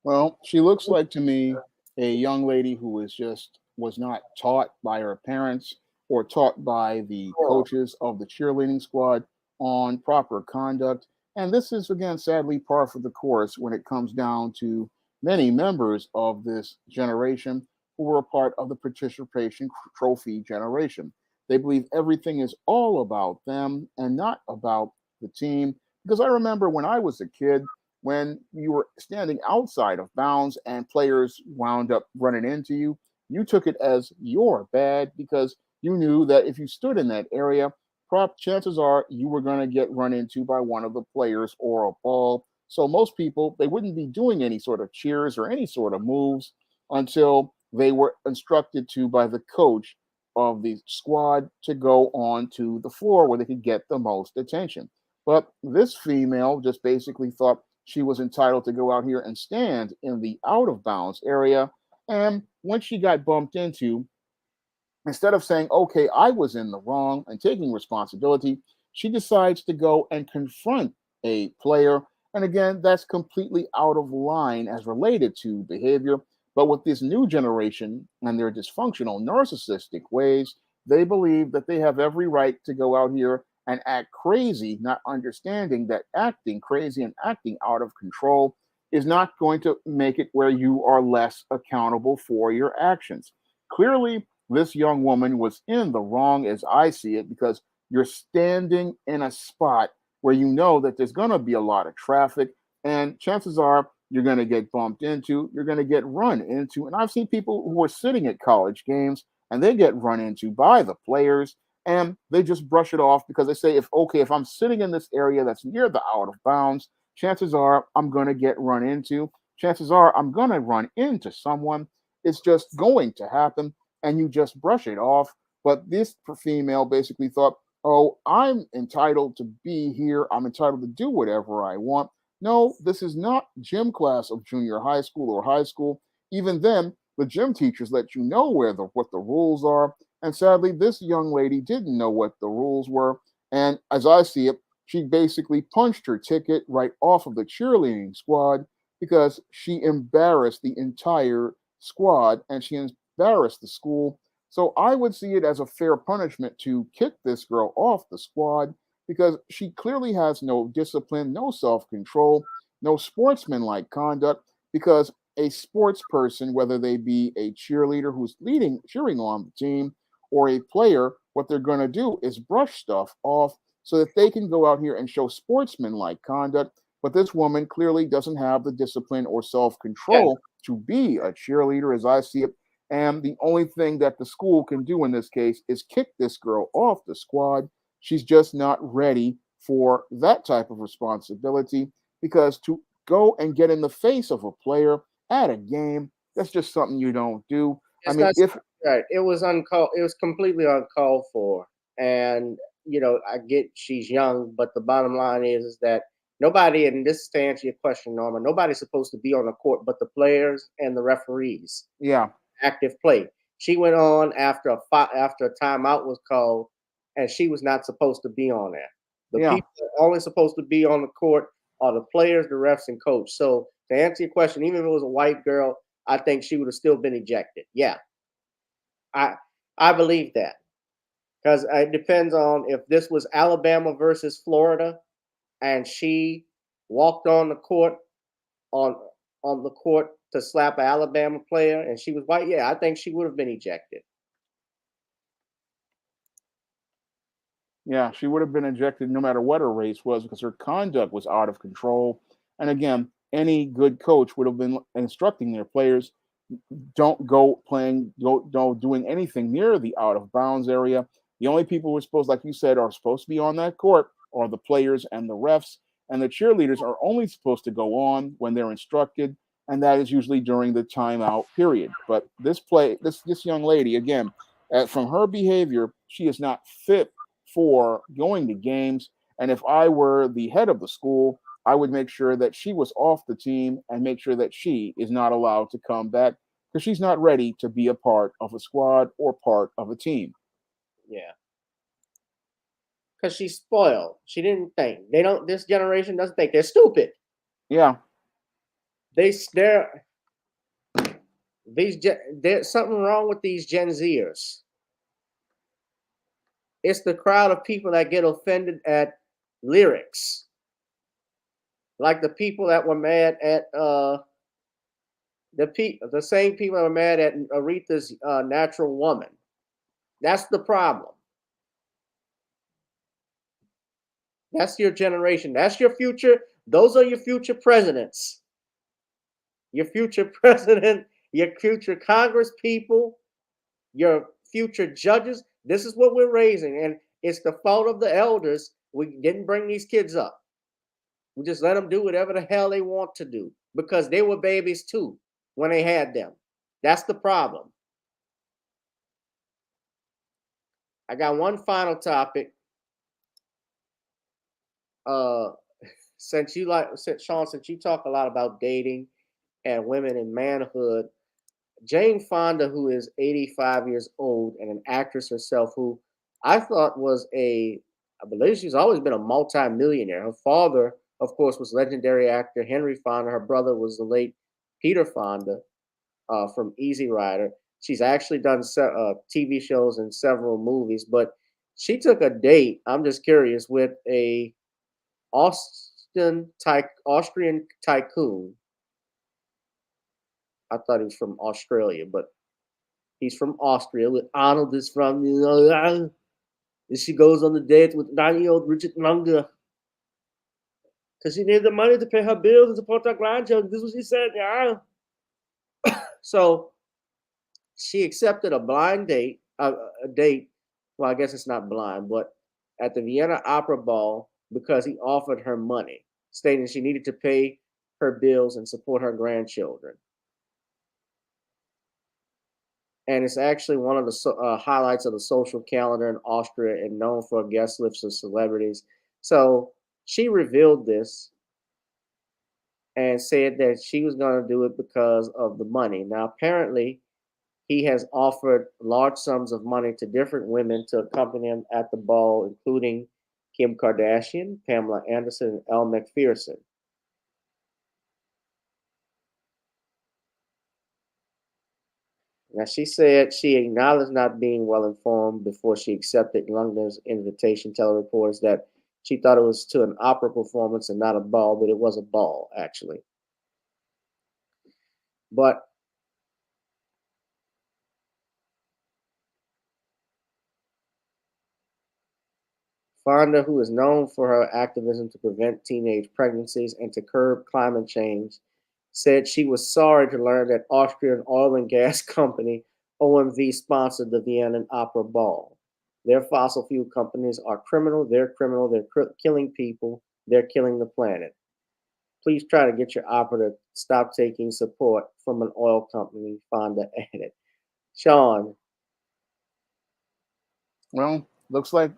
Well, she looks like to me a young lady who was not taught by her parents or taught by the coaches of the cheerleading squad on proper conduct. And this is again sadly par for the course when it comes down to many members of this generation who were a part of the participation trophy generation. They believe everything is all about them and not about the team. Because I remember when I was a kid, when you were standing outside of bounds and players wound up running into you, you took it as your bad because you knew that if you stood in that area, chances are you were going to get run into by one of the players or a ball. So most people, they wouldn't be doing any sort of cheers or any sort of moves until they were instructed to by the coach of the squad to go on to the floor where they could get the most attention. But this female just basically thought she was entitled to go out here and stand in the out of bounds area. And when she got bumped into, instead of saying, okay, I was in the wrong and taking responsibility, she decides to go and confront a player. And again, that's completely out of line as related to behavior. But with this new generation and their dysfunctional narcissistic ways, they believe that they have every right to go out here and act crazy, not understanding that acting crazy and acting out of control is not going to make it where you are less accountable for your actions. Clearly, this young woman was in the wrong as I see it because you're standing in a spot where you know that there's going to be a lot of traffic and chances are you're going to get bumped into, you're going to get run into. And I've seen people who are sitting at college games and they get run into by the players and they just brush it off because they say, if I'm sitting in this area that's near the out of bounds, chances are I'm going to get run into. Chances are I'm going to run into someone. It's just going to happen, and you just brush it off. But this female basically thought, oh, I'm entitled to be here. I'm entitled to do whatever I want. No, this is not gym class of junior high school or high school. Even then, the gym teachers let you know what the rules are. And sadly, this young lady didn't know what the rules were. And as I see it, she basically punched her ticket right off of the cheerleading squad because she embarrassed the entire squad and she embarrassed the school. So I would see it as a fair punishment to kick this girl off the squad because she clearly has no discipline, no self control, no sportsmanlike conduct. Because a sports person, whether they be a cheerleader who's cheering on the team, or a player, what they're going to do is brush stuff off so that they can go out here and show sportsmanlike conduct. But this woman clearly doesn't have the discipline or self Yeah. control to be a cheerleader, as I see it. And the only thing that the school can do in this case is kick this girl off the squad. She's just not ready for that type of responsibility because to go and get in the face of a player at a game, that's just something you don't do. I It's mean, not if right. It was uncalled. It was completely uncalled for. And I get she's young, but the bottom line is that nobody, and this is to answer your question, Norma, nobody's supposed to be on the court but the players and the referees. yeah, Active play. She went on after a timeout was called, and she was not supposed to be on there. The yeah, people that are only supposed to be on the court are the players, the refs, and coach. So to answer your question, even if it was a white girl, I think she would have still been ejected. Yeah, I I believe that because it depends on if this was Alabama versus Florida, and she walked on on the court to slap an Alabama player, and she was white. Yeah, I think she would have been ejected. yeah, she would have been ejected no matter what her race was because her conduct was out of control. And again, any good coach would have been instructing their players don't go playing, don't doing anything near the out of bounds area. The only people who are supposed, like you said, are supposed to be on that court are the players and the refs, and the cheerleaders are only supposed to go on when they're instructed, and that is usually during the timeout period. But this young lady, again, from her behavior, she is not fit for going to games. And if I were the head of the school, I would make sure that she was off the team and make sure that she is not allowed to come back because she's not ready to be a part of a squad or part of a team. Yeah, because she's spoiled. She didn't think. They don't. This generation doesn't think. They're stupid. Yeah, They're there's something wrong with these Gen Zers. It's the crowd of people that get offended at lyrics, like the people that were mad at the same people that were mad at Aretha's "Natural Woman." That's the problem. That's your generation. That's your future. Those are your future presidents. Your future president, your future Congress people, your future judges. This is what we're raising. And it's the fault of the elders. We didn't bring these kids up. We just let them do whatever the hell they want to do because they were babies too when they had them. That's the problem. I got one final topic. Uh, since you talk a lot about dating and women and manhood, Jane Fonda, who is 85 years old and an actress herself, who I thought I believe she's always been a multi-millionaire. Her father, of course, was legendary actor Henry Fonda. Her brother was the late Peter Fonda from Easy Rider. She's actually done TV shows and several movies, but she took a date. I'm just curious with a Austrian tycoon. I thought he was from Australia, but he's from Austria. With Arnold is from, and she goes on the date with 9-year-old Richard Munger because she needed the money to pay her bills and support her grandchildren. This is what she said, yeah. So she accepted a blind date, a date. Well, I guess it's not blind, but at the Vienna Opera Ball because he offered her money. stating she needed to pay her bills and support her grandchildren. And it's actually one of the highlights of the social calendar in Austria and known for guest lists of celebrities. So she revealed this and said that she was going to do it because of the money. Now, apparently, he has offered large sums of money to different women to accompany him at the ball, including Kim Kardashian, Pamela Anderson, and Elle Macpherson. Now, she said she acknowledged not being well informed before she accepted Lundgren's invitation, telling reporters that she thought it was to an opera performance and not a ball, but it was a ball, actually. But Fonda, who is known for her activism to prevent teenage pregnancies and to curb climate change, said she was sorry to learn that Austrian oil and gas company OMV sponsored the Vienna Opera Ball. Their fossil fuel companies are criminal. They're criminal. They're killing people. They're killing the planet. Please try to get your opera to stop taking support from an oil company, Fonda added. Sean. Well, looks like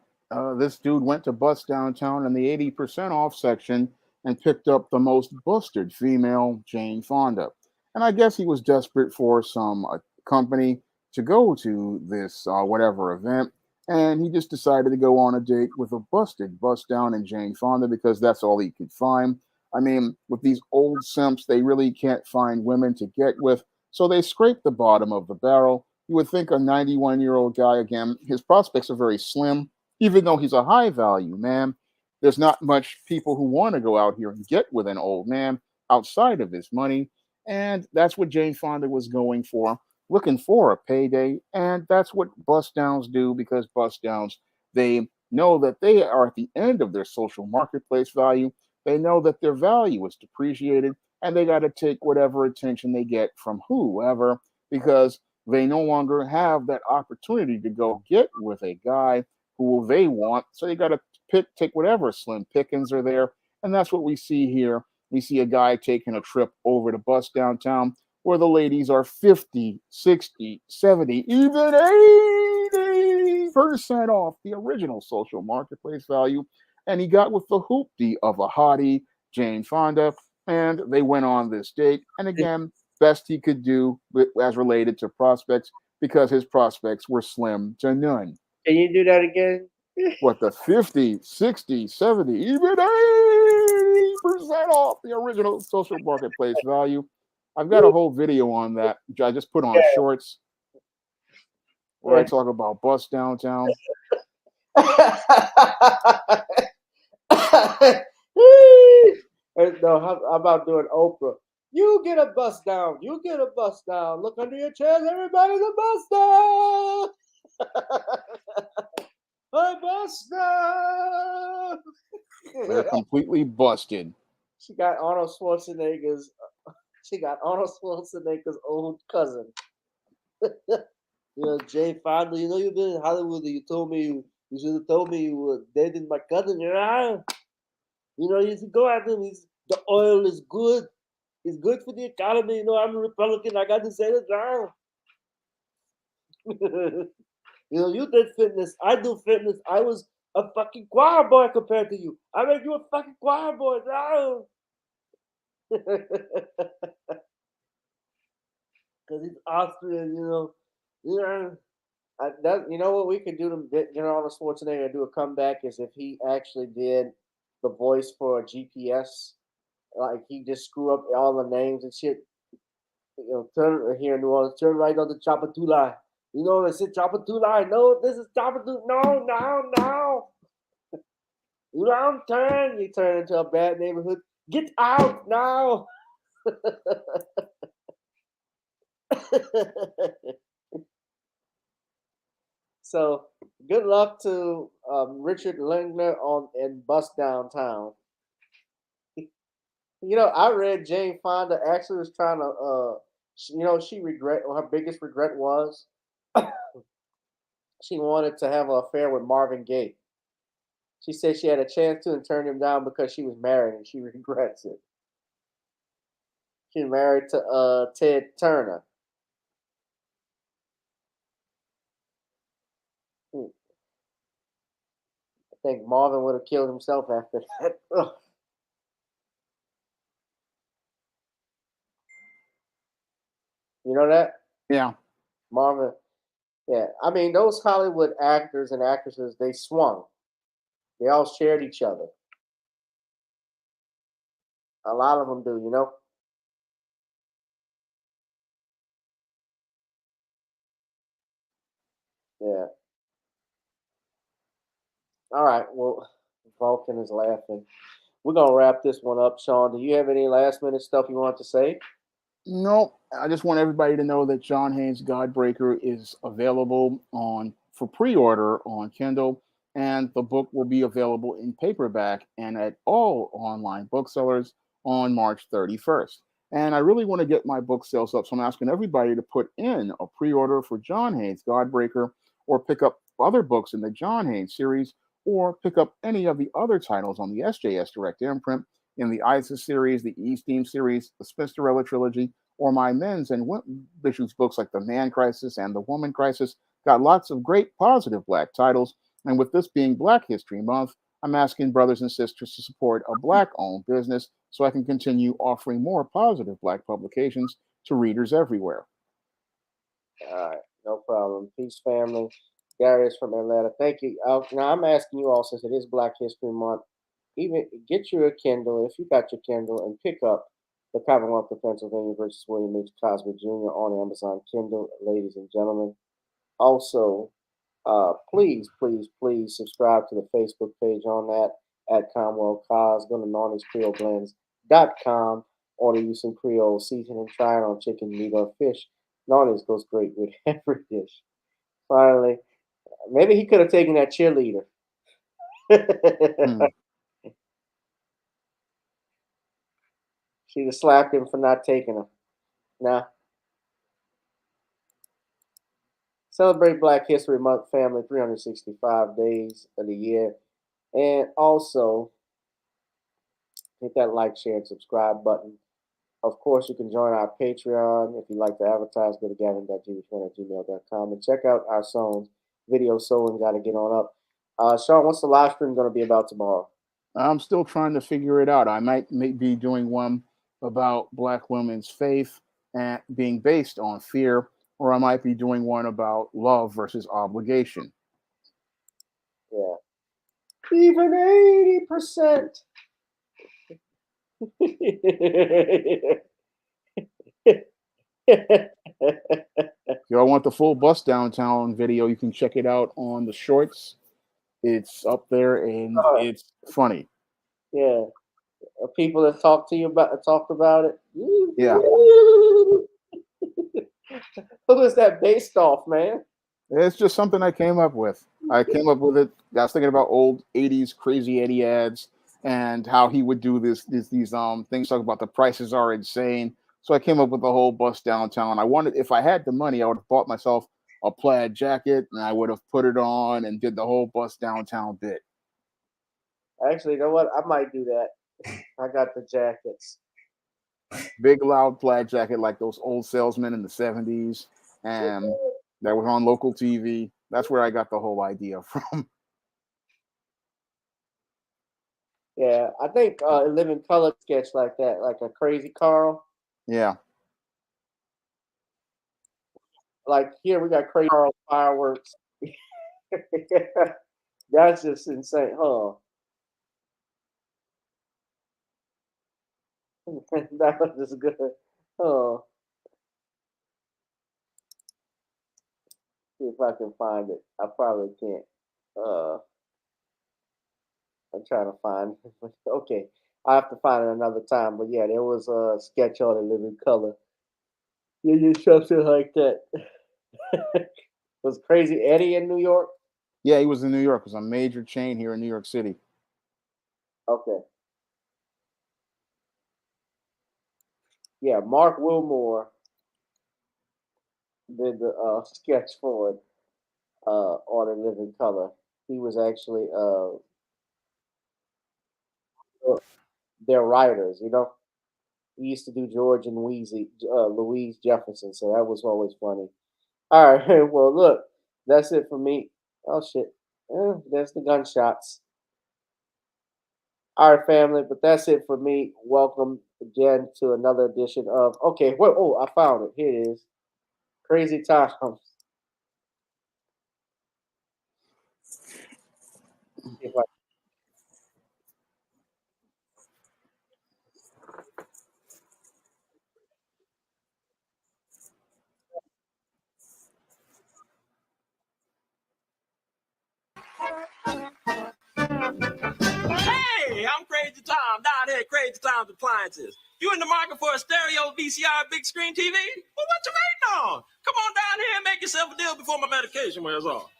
this dude went to Bust Downtown in the 80% off section and picked up the most busted female, Jane Fonda. And I guess he was desperate for some company to go to this whatever event. And he just decided to go on a date with a busted bust down in Jane Fonda because that's all he could find. I mean, with these old simps, they really can't find women to get with. So they scrape the bottom of the barrel. You would think a 91-year-old guy, again, his prospects are very slim, even though he's a high value man. There's not much people who want to go out here and get with an old man outside of his money. And that's what Jane Fonda was going for, looking for a payday. And that's what bust downs do, because bust downs, they know that they are at the end of their social marketplace value. They know that their value is depreciated, and they got to take whatever attention they get from whoever, because they no longer have that opportunity to go get with a guy who they want. So they got to take whatever slim pickings are there. And that's what we see here. We see a guy taking a trip over to Bust Downtown where the ladies are 50, 60, 70, even 80% off the original social marketplace value. And he got with the hoopty of a hottie, Jane Fonda, and they went on this date. And again, best he could do as related to prospects, because his prospects were slim to none. Can you do that again? What, the 50, 60, 70, even 80% off the original social marketplace value? I've got a whole video on that, which I just put on shorts, where I talk about Bust Downtown. No, how about doing Oprah? You get a bust down. You get a bust down. Look under your chairs. Everybody's a bust down. A bust down. They're completely busted. She got Arnold Schwarzenegger's. She got Arnold Schwarzenegger's old cousin. Jane Fonda. You've been in Hollywood. You told me you should have told me you were dating my cousin. You should go at him. The oil is good. It's good for the economy. I'm a Republican. I got to say it down. You did fitness. I do fitness. I was a fucking choir boy compared to you. I made you a fucking choir boy now. Because he's Austrian, what we could do to get Arnold Schwarzenegger to do a comeback is if he actually did the voice for a GPS. Like he just screw up all the names and shit. Turn here in New Orleans, turn right on the Chapatula. They said Chapatula. No, this is Chapatula. No. You don't turn. You turn into a bad neighborhood. Get out now. So good luck to Richard Lindner in Bust Downtown. I read Jane Fonda actually was trying to, her biggest regret was she wanted to have an affair with Marvin Gaye. She said she had a chance to and turned him down because she was married and she regrets it. She's married to Ted Turner. Hmm. I think Marvin would have killed himself after that. Ugh. You know that? Yeah. Marvin. Yeah. I mean, those Hollywood actors and actresses, they swung. They all shared each other. A lot of them do, you know? Yeah. All right. Well, Vulcan is laughing. We're gonna wrap this one up, Sean. Do you have any last minute stuff you want to say? No, I just want everybody to know that John Haynes Godbreaker is available on for pre-order on Kindle, and the book will be available in paperback and at all online booksellers on March 31st. And I really want to get my book sales up, so I'm asking everybody to put in a pre-order for John Haynes Godbreaker, or pick up other books in the John Haynes series, or pick up any of the other titles on the SJS Direct imprint in the ISIS series, the E-Steam series, the Spinsterella trilogy, or my men's and Bishop's books like The Man Crisis and The Woman Crisis. Got lots of great positive Black titles. And with this being Black History Month, I'm asking brothers and sisters to support a Black owned business so I can continue offering more positive Black publications to readers everywhere. All right, no problem. Peace, family. Darius from Atlanta. Thank you. Now I'm asking you all, since it is Black History Month, even get you a Kindle if you got your Kindle and pick up the Commonwealth of Pennsylvania versus William H. Cosby Jr. on Amazon Kindle, ladies and gentlemen. Also, please, please, please subscribe to the Facebook page on that at Commonwealth Cos. Go to NornisCreoleBlends.com. Order you some Creole seasoning. Try it on chicken, meat, or fish. Nornis goes great with every dish. Finally, maybe he could have taken that cheerleader. She'd have slapped him for not taking her. Nah. Celebrate Black History Month, family, 365 days of the year. And also, hit that like, share, and subscribe button. Of course, you can join our Patreon. If you'd like to advertise, go to gavin.jewish1@gmail.com and check out our songs, Video Soul, Gotta Get On Up. Sean, what's the live stream going to be about tomorrow? I'm still trying to figure it out. I might be doing one about Black women's faith and being based on fear, or I might be doing one about love versus obligation. Yeah. Even 80%. If y'all want the full bus downtown video, you can check it out on the shorts. It's up there and it's funny. Yeah. People that talked about it. Yeah. Who was that based off, man? It's just something I came up with. I came up with it. I was thinking about old 80s Crazy Eddie ads and how he would do these things talk about the prices are insane. So I came up with the whole bus downtown. If I had the money, I would have bought myself a plaid jacket and I would have put it on and did the whole bus downtown bit. Actually, you know what? I might do that. I got the jackets. Big loud plaid jacket like those old salesmen in the 70s, and that was on local TV. That's where I got the whole idea from. Yeah, I think a Living Color sketch like that, like a Crazy Carl. Yeah. Like here we got Crazy Carl fireworks. That's just insane, huh? That was just good. Oh, see if I can find it. I probably can't. I'm trying to find it. Okay, I have to find it another time. But yeah, there was a sketch on a Living Color. Yeah, just something like that. Was Crazy Eddie in New York? Yeah, he was in New York. It was a major chain here in New York City. Okay. Yeah, Mark Wilmore did the sketch for it on a Living Color. He was actually their writers. We used to do George and Louise Jefferson, so that was always funny. All right, well, look, that's it for me. Oh shit, there's the gunshots. All right, family, but that's it for me. Welcome again to another edition of. Okay, wait, oh, I found it. Here it is. Crazy Times. If I- Hey, I'm Crazy Tom, down here at Crazy Tom's Appliances. You in the market for a stereo, VCR, big screen TV? Well, what you waiting on? Come on down here and make yourself a deal before my medication wears off.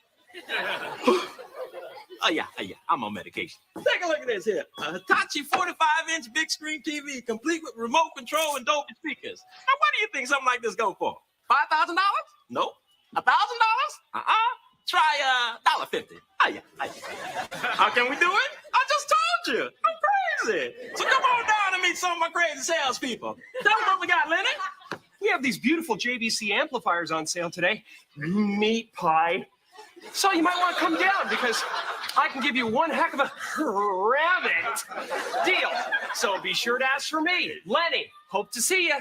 Oh yeah, I'm on medication. Take a look at this here. A Hitachi 45-inch big screen TV, complete with remote control and Dolby speakers. Now, what do you think something like this go for? $5,000? Nope. $1,000? Try $1.50. Oh yeah. How can we do it? I just told you. I'm crazy. So come on down and meet some of my crazy salespeople. Tell them what we got, Lenny. We have these beautiful JVC amplifiers on sale today. Meat pie. So you might want to come down because I can give you one heck of a rabbit deal. So be sure to ask for me, Lenny. Hope to see you.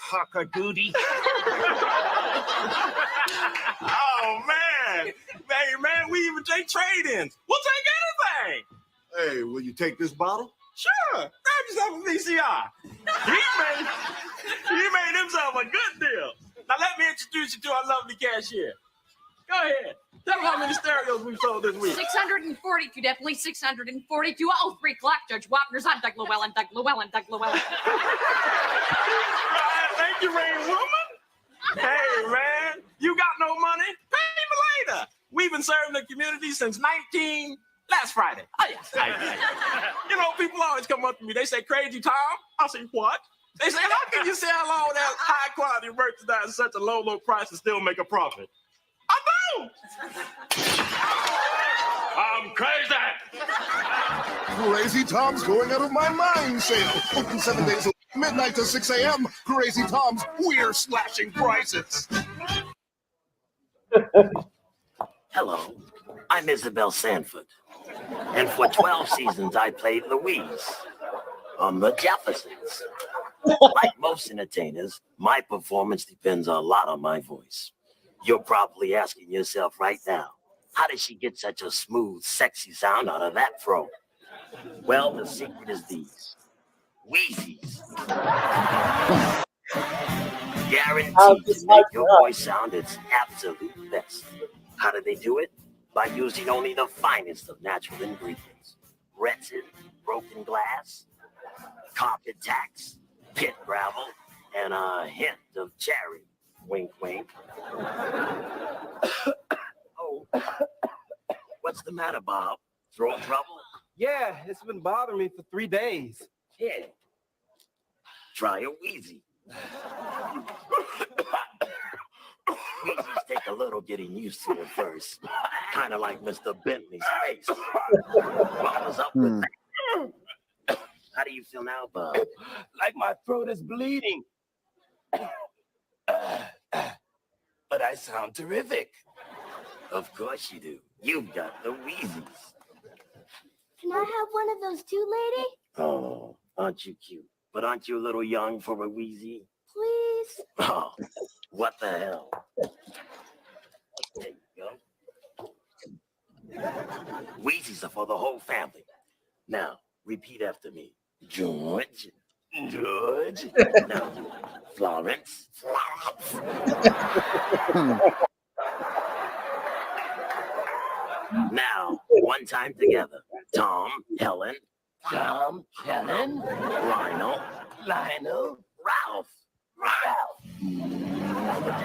Cockagoody. Oh, man. Hey, man, we even take trade-ins. We'll take anything. Hey, will you take this bottle? Sure. Grab yourself a VCR. He made himself a good deal. Now, let me introduce you to our lovely cashier. Go ahead. Tell them how many stereos we've sold this week. 642, definitely 642. Oh, 3 o'clock, Judge Wapner's on Doug Llewellyn. Thank you, Rain Woman. Hey, man, you got no money? Pay me later. We've been serving the community since last Friday. Oh, yeah. People always come up to me. They say, Crazy Tom. I say, what? They say, how can you sell all that high-quality merchandise at such a low price and still make a profit? I don't. I'm crazy. Crazy Tom's going out of my mind sale. Open 7 days a week, midnight to 6 a.m. Crazy Tom's, we're slashing prices. Hello, I'm Isabel Sanford. And for 12 seasons, I played Louise on The Jeffersons. Like most entertainers, my performance depends a lot on my voice. You're probably asking yourself right now, how did she get such a smooth, sexy sound out of that throat? Well, the secret is these. Wheezies. Guaranteed to make your voice sound its absolute best. How do they do it? By using only the finest of natural ingredients. Resin, broken glass, carpet tacks, pit gravel, and a hint of cherry. Wink, wink. Oh, what's the matter, Bob? Throat trouble? Yeah, it's been bothering me for 3 days. Yeah. Try a Wheezy. Wheezies take a little getting used to at first. Kind of like Mr. Bentley's face. What was up with that? How do you feel now, Bob? Like my throat is bleeding. But I sound terrific. Of course you do. You've got the Wheezies. Can I have one of those too, lady? Oh, aren't you cute? But aren't you a little young for a Wheezy? Please? Oh, what the hell? There you go. Wheezies are for the whole family. Now, repeat after me. George. George. Now, Florence. Now, one time together. Tom, Helen. Tom, Helen, Lionel. Ralph.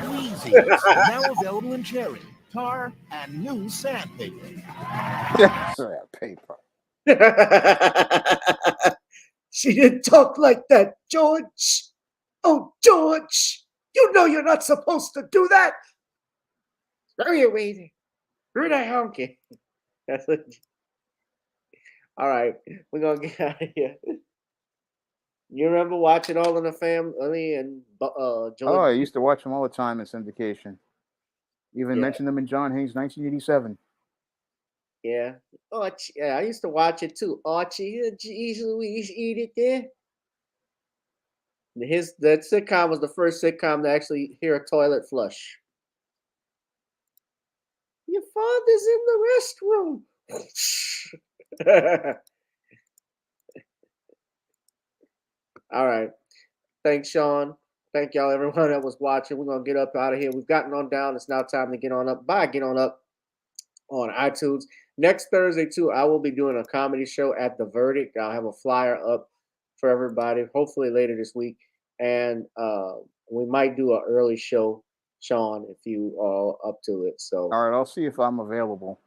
Wheezies, now available in cherry, tar, and new sandpaper. Paper. She didn't talk like that, George. Oh, George, you know you're not supposed to do that. Where are you waiting? Who the honky? That's it. All right, we're gonna get out of here. You remember watching All in the Family and Oh, Joey? I used to watch them all the time in syndication. Even Yeah. mentioned them in John Haynes' 1987. Yeah. Archie. Yeah, I used to watch it too. Archie, geez Louise, eat it there. That sitcom was the first sitcom to actually hear a toilet flush. Your father's in the restroom. All right. Thanks, Sean. Thank y'all, everyone that was watching. We're gonna get up out of here. We've gotten on down. It's now time to get on up. Bye. Get on up on iTunes. Next Thursday, too, I will be doing a comedy show at The Verdict. I'll have a flyer up for everybody, hopefully later this week. And we might do an early show, Sean, if you are up to it. So, All right, I'll see if I'm available.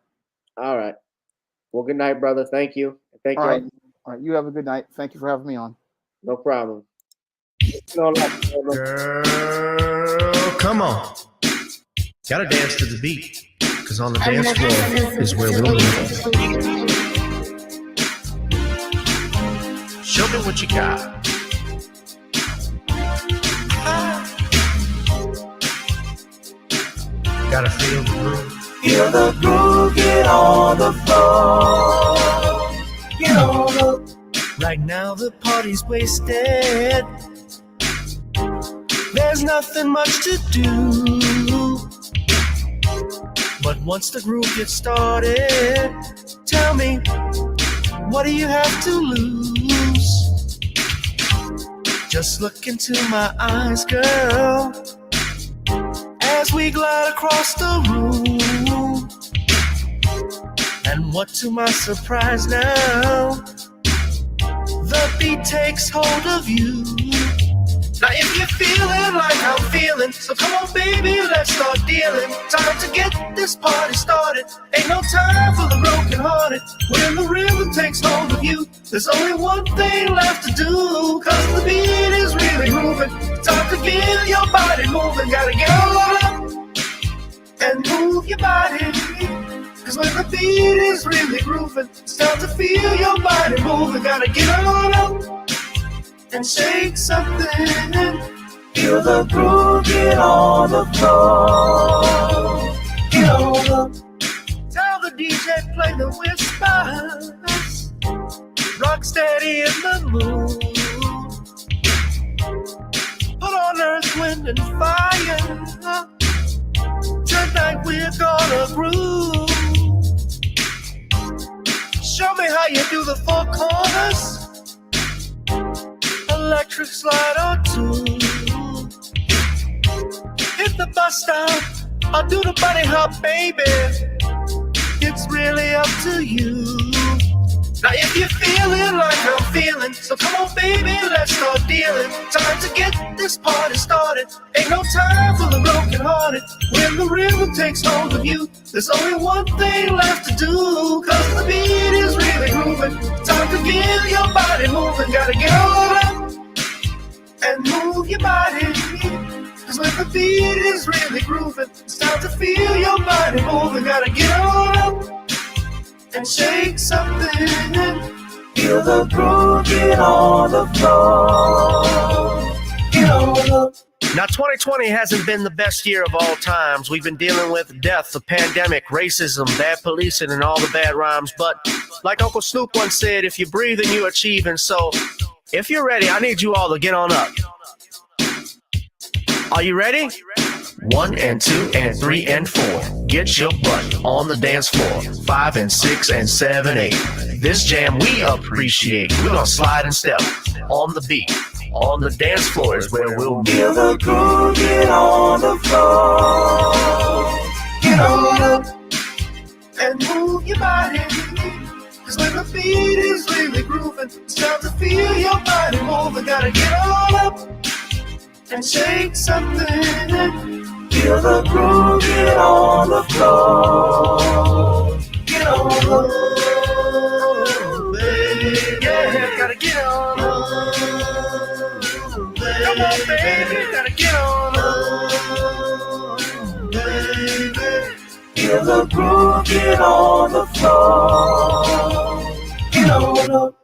all right. Well, good night, brother. Thank you. Thank All you. right. All right. You have a good night. Thank you for having me on. No problem. Girl, come on. Gotta dance to the beat. Because on the dance floor is where we'll meet. Show me what you got. Gotta feel the groove. Feel the groove, get on the floor. Get on the. Right now the party's wasted. There's nothing much to do. But once the groove gets started, tell me, what do you have to lose? Just look into my eyes, girl, as we glide across the room. And what to my surprise now, the beat takes hold of you. Now if you're feeling like I'm feeling, so come on baby, let's start dealing. Time to get this party started. Ain't no time for the broken hearted. When the rhythm takes hold of you, there's only one thing left to do. Cause the beat is really moving. Time to get your body moving. Gotta get on up and move your body. Cause when the beat is really grooving, it's time to feel your body moving. Gotta get on up and shake something. Feel the groove, get on the floor. Get on the. Tell the DJ play the whispers. Rock steady in the mood. Put on earth, wind, and fire. Tonight we're gonna groove. Show me how you do the four corners. Electric slide or two. Hit the bus stop or do the bunny hop, baby. It's really up to you. Now if you're feeling like I'm feeling, so come on baby, let's start dealing. Time to get this party started. Ain't no time for the broken hearted. When the rhythm takes hold of you, there's only one thing left to do. Cause the beat is really grooving. Time to get your body moving. Gotta get on up and move your body. Cause when the beat is really grooving, it's time to feel your body moving. Gotta get on up and shake something. Feel the groove, get on the floor. Get on the. Now 2020 hasn't been the best year of all times. We've been dealing with death, the pandemic, racism, bad policing, and all the bad rhymes. But like Uncle Snoop once said, if you're breathing, you're achieving. So if you're ready, I need you all to get on up. Are you ready? 1 and 2 and 3 and 4. Get your butt on the dance floor. 5 and 6 and 7, 8. This jam we appreciate. We're gonna slide and step on the beat. On the dance floor is where we'll be. Feel the groove, get on the floor. Get on up and move your body. Cause when the beat is really grooving, it's time to feel your body moving. Gotta get on up and shake something. Feel the groove, get on the floor. Get on the floor, baby. Yeah, gotta get on up. Come on, baby, gotta get on up, baby. Feel the groove, get on the floor. Get no, no.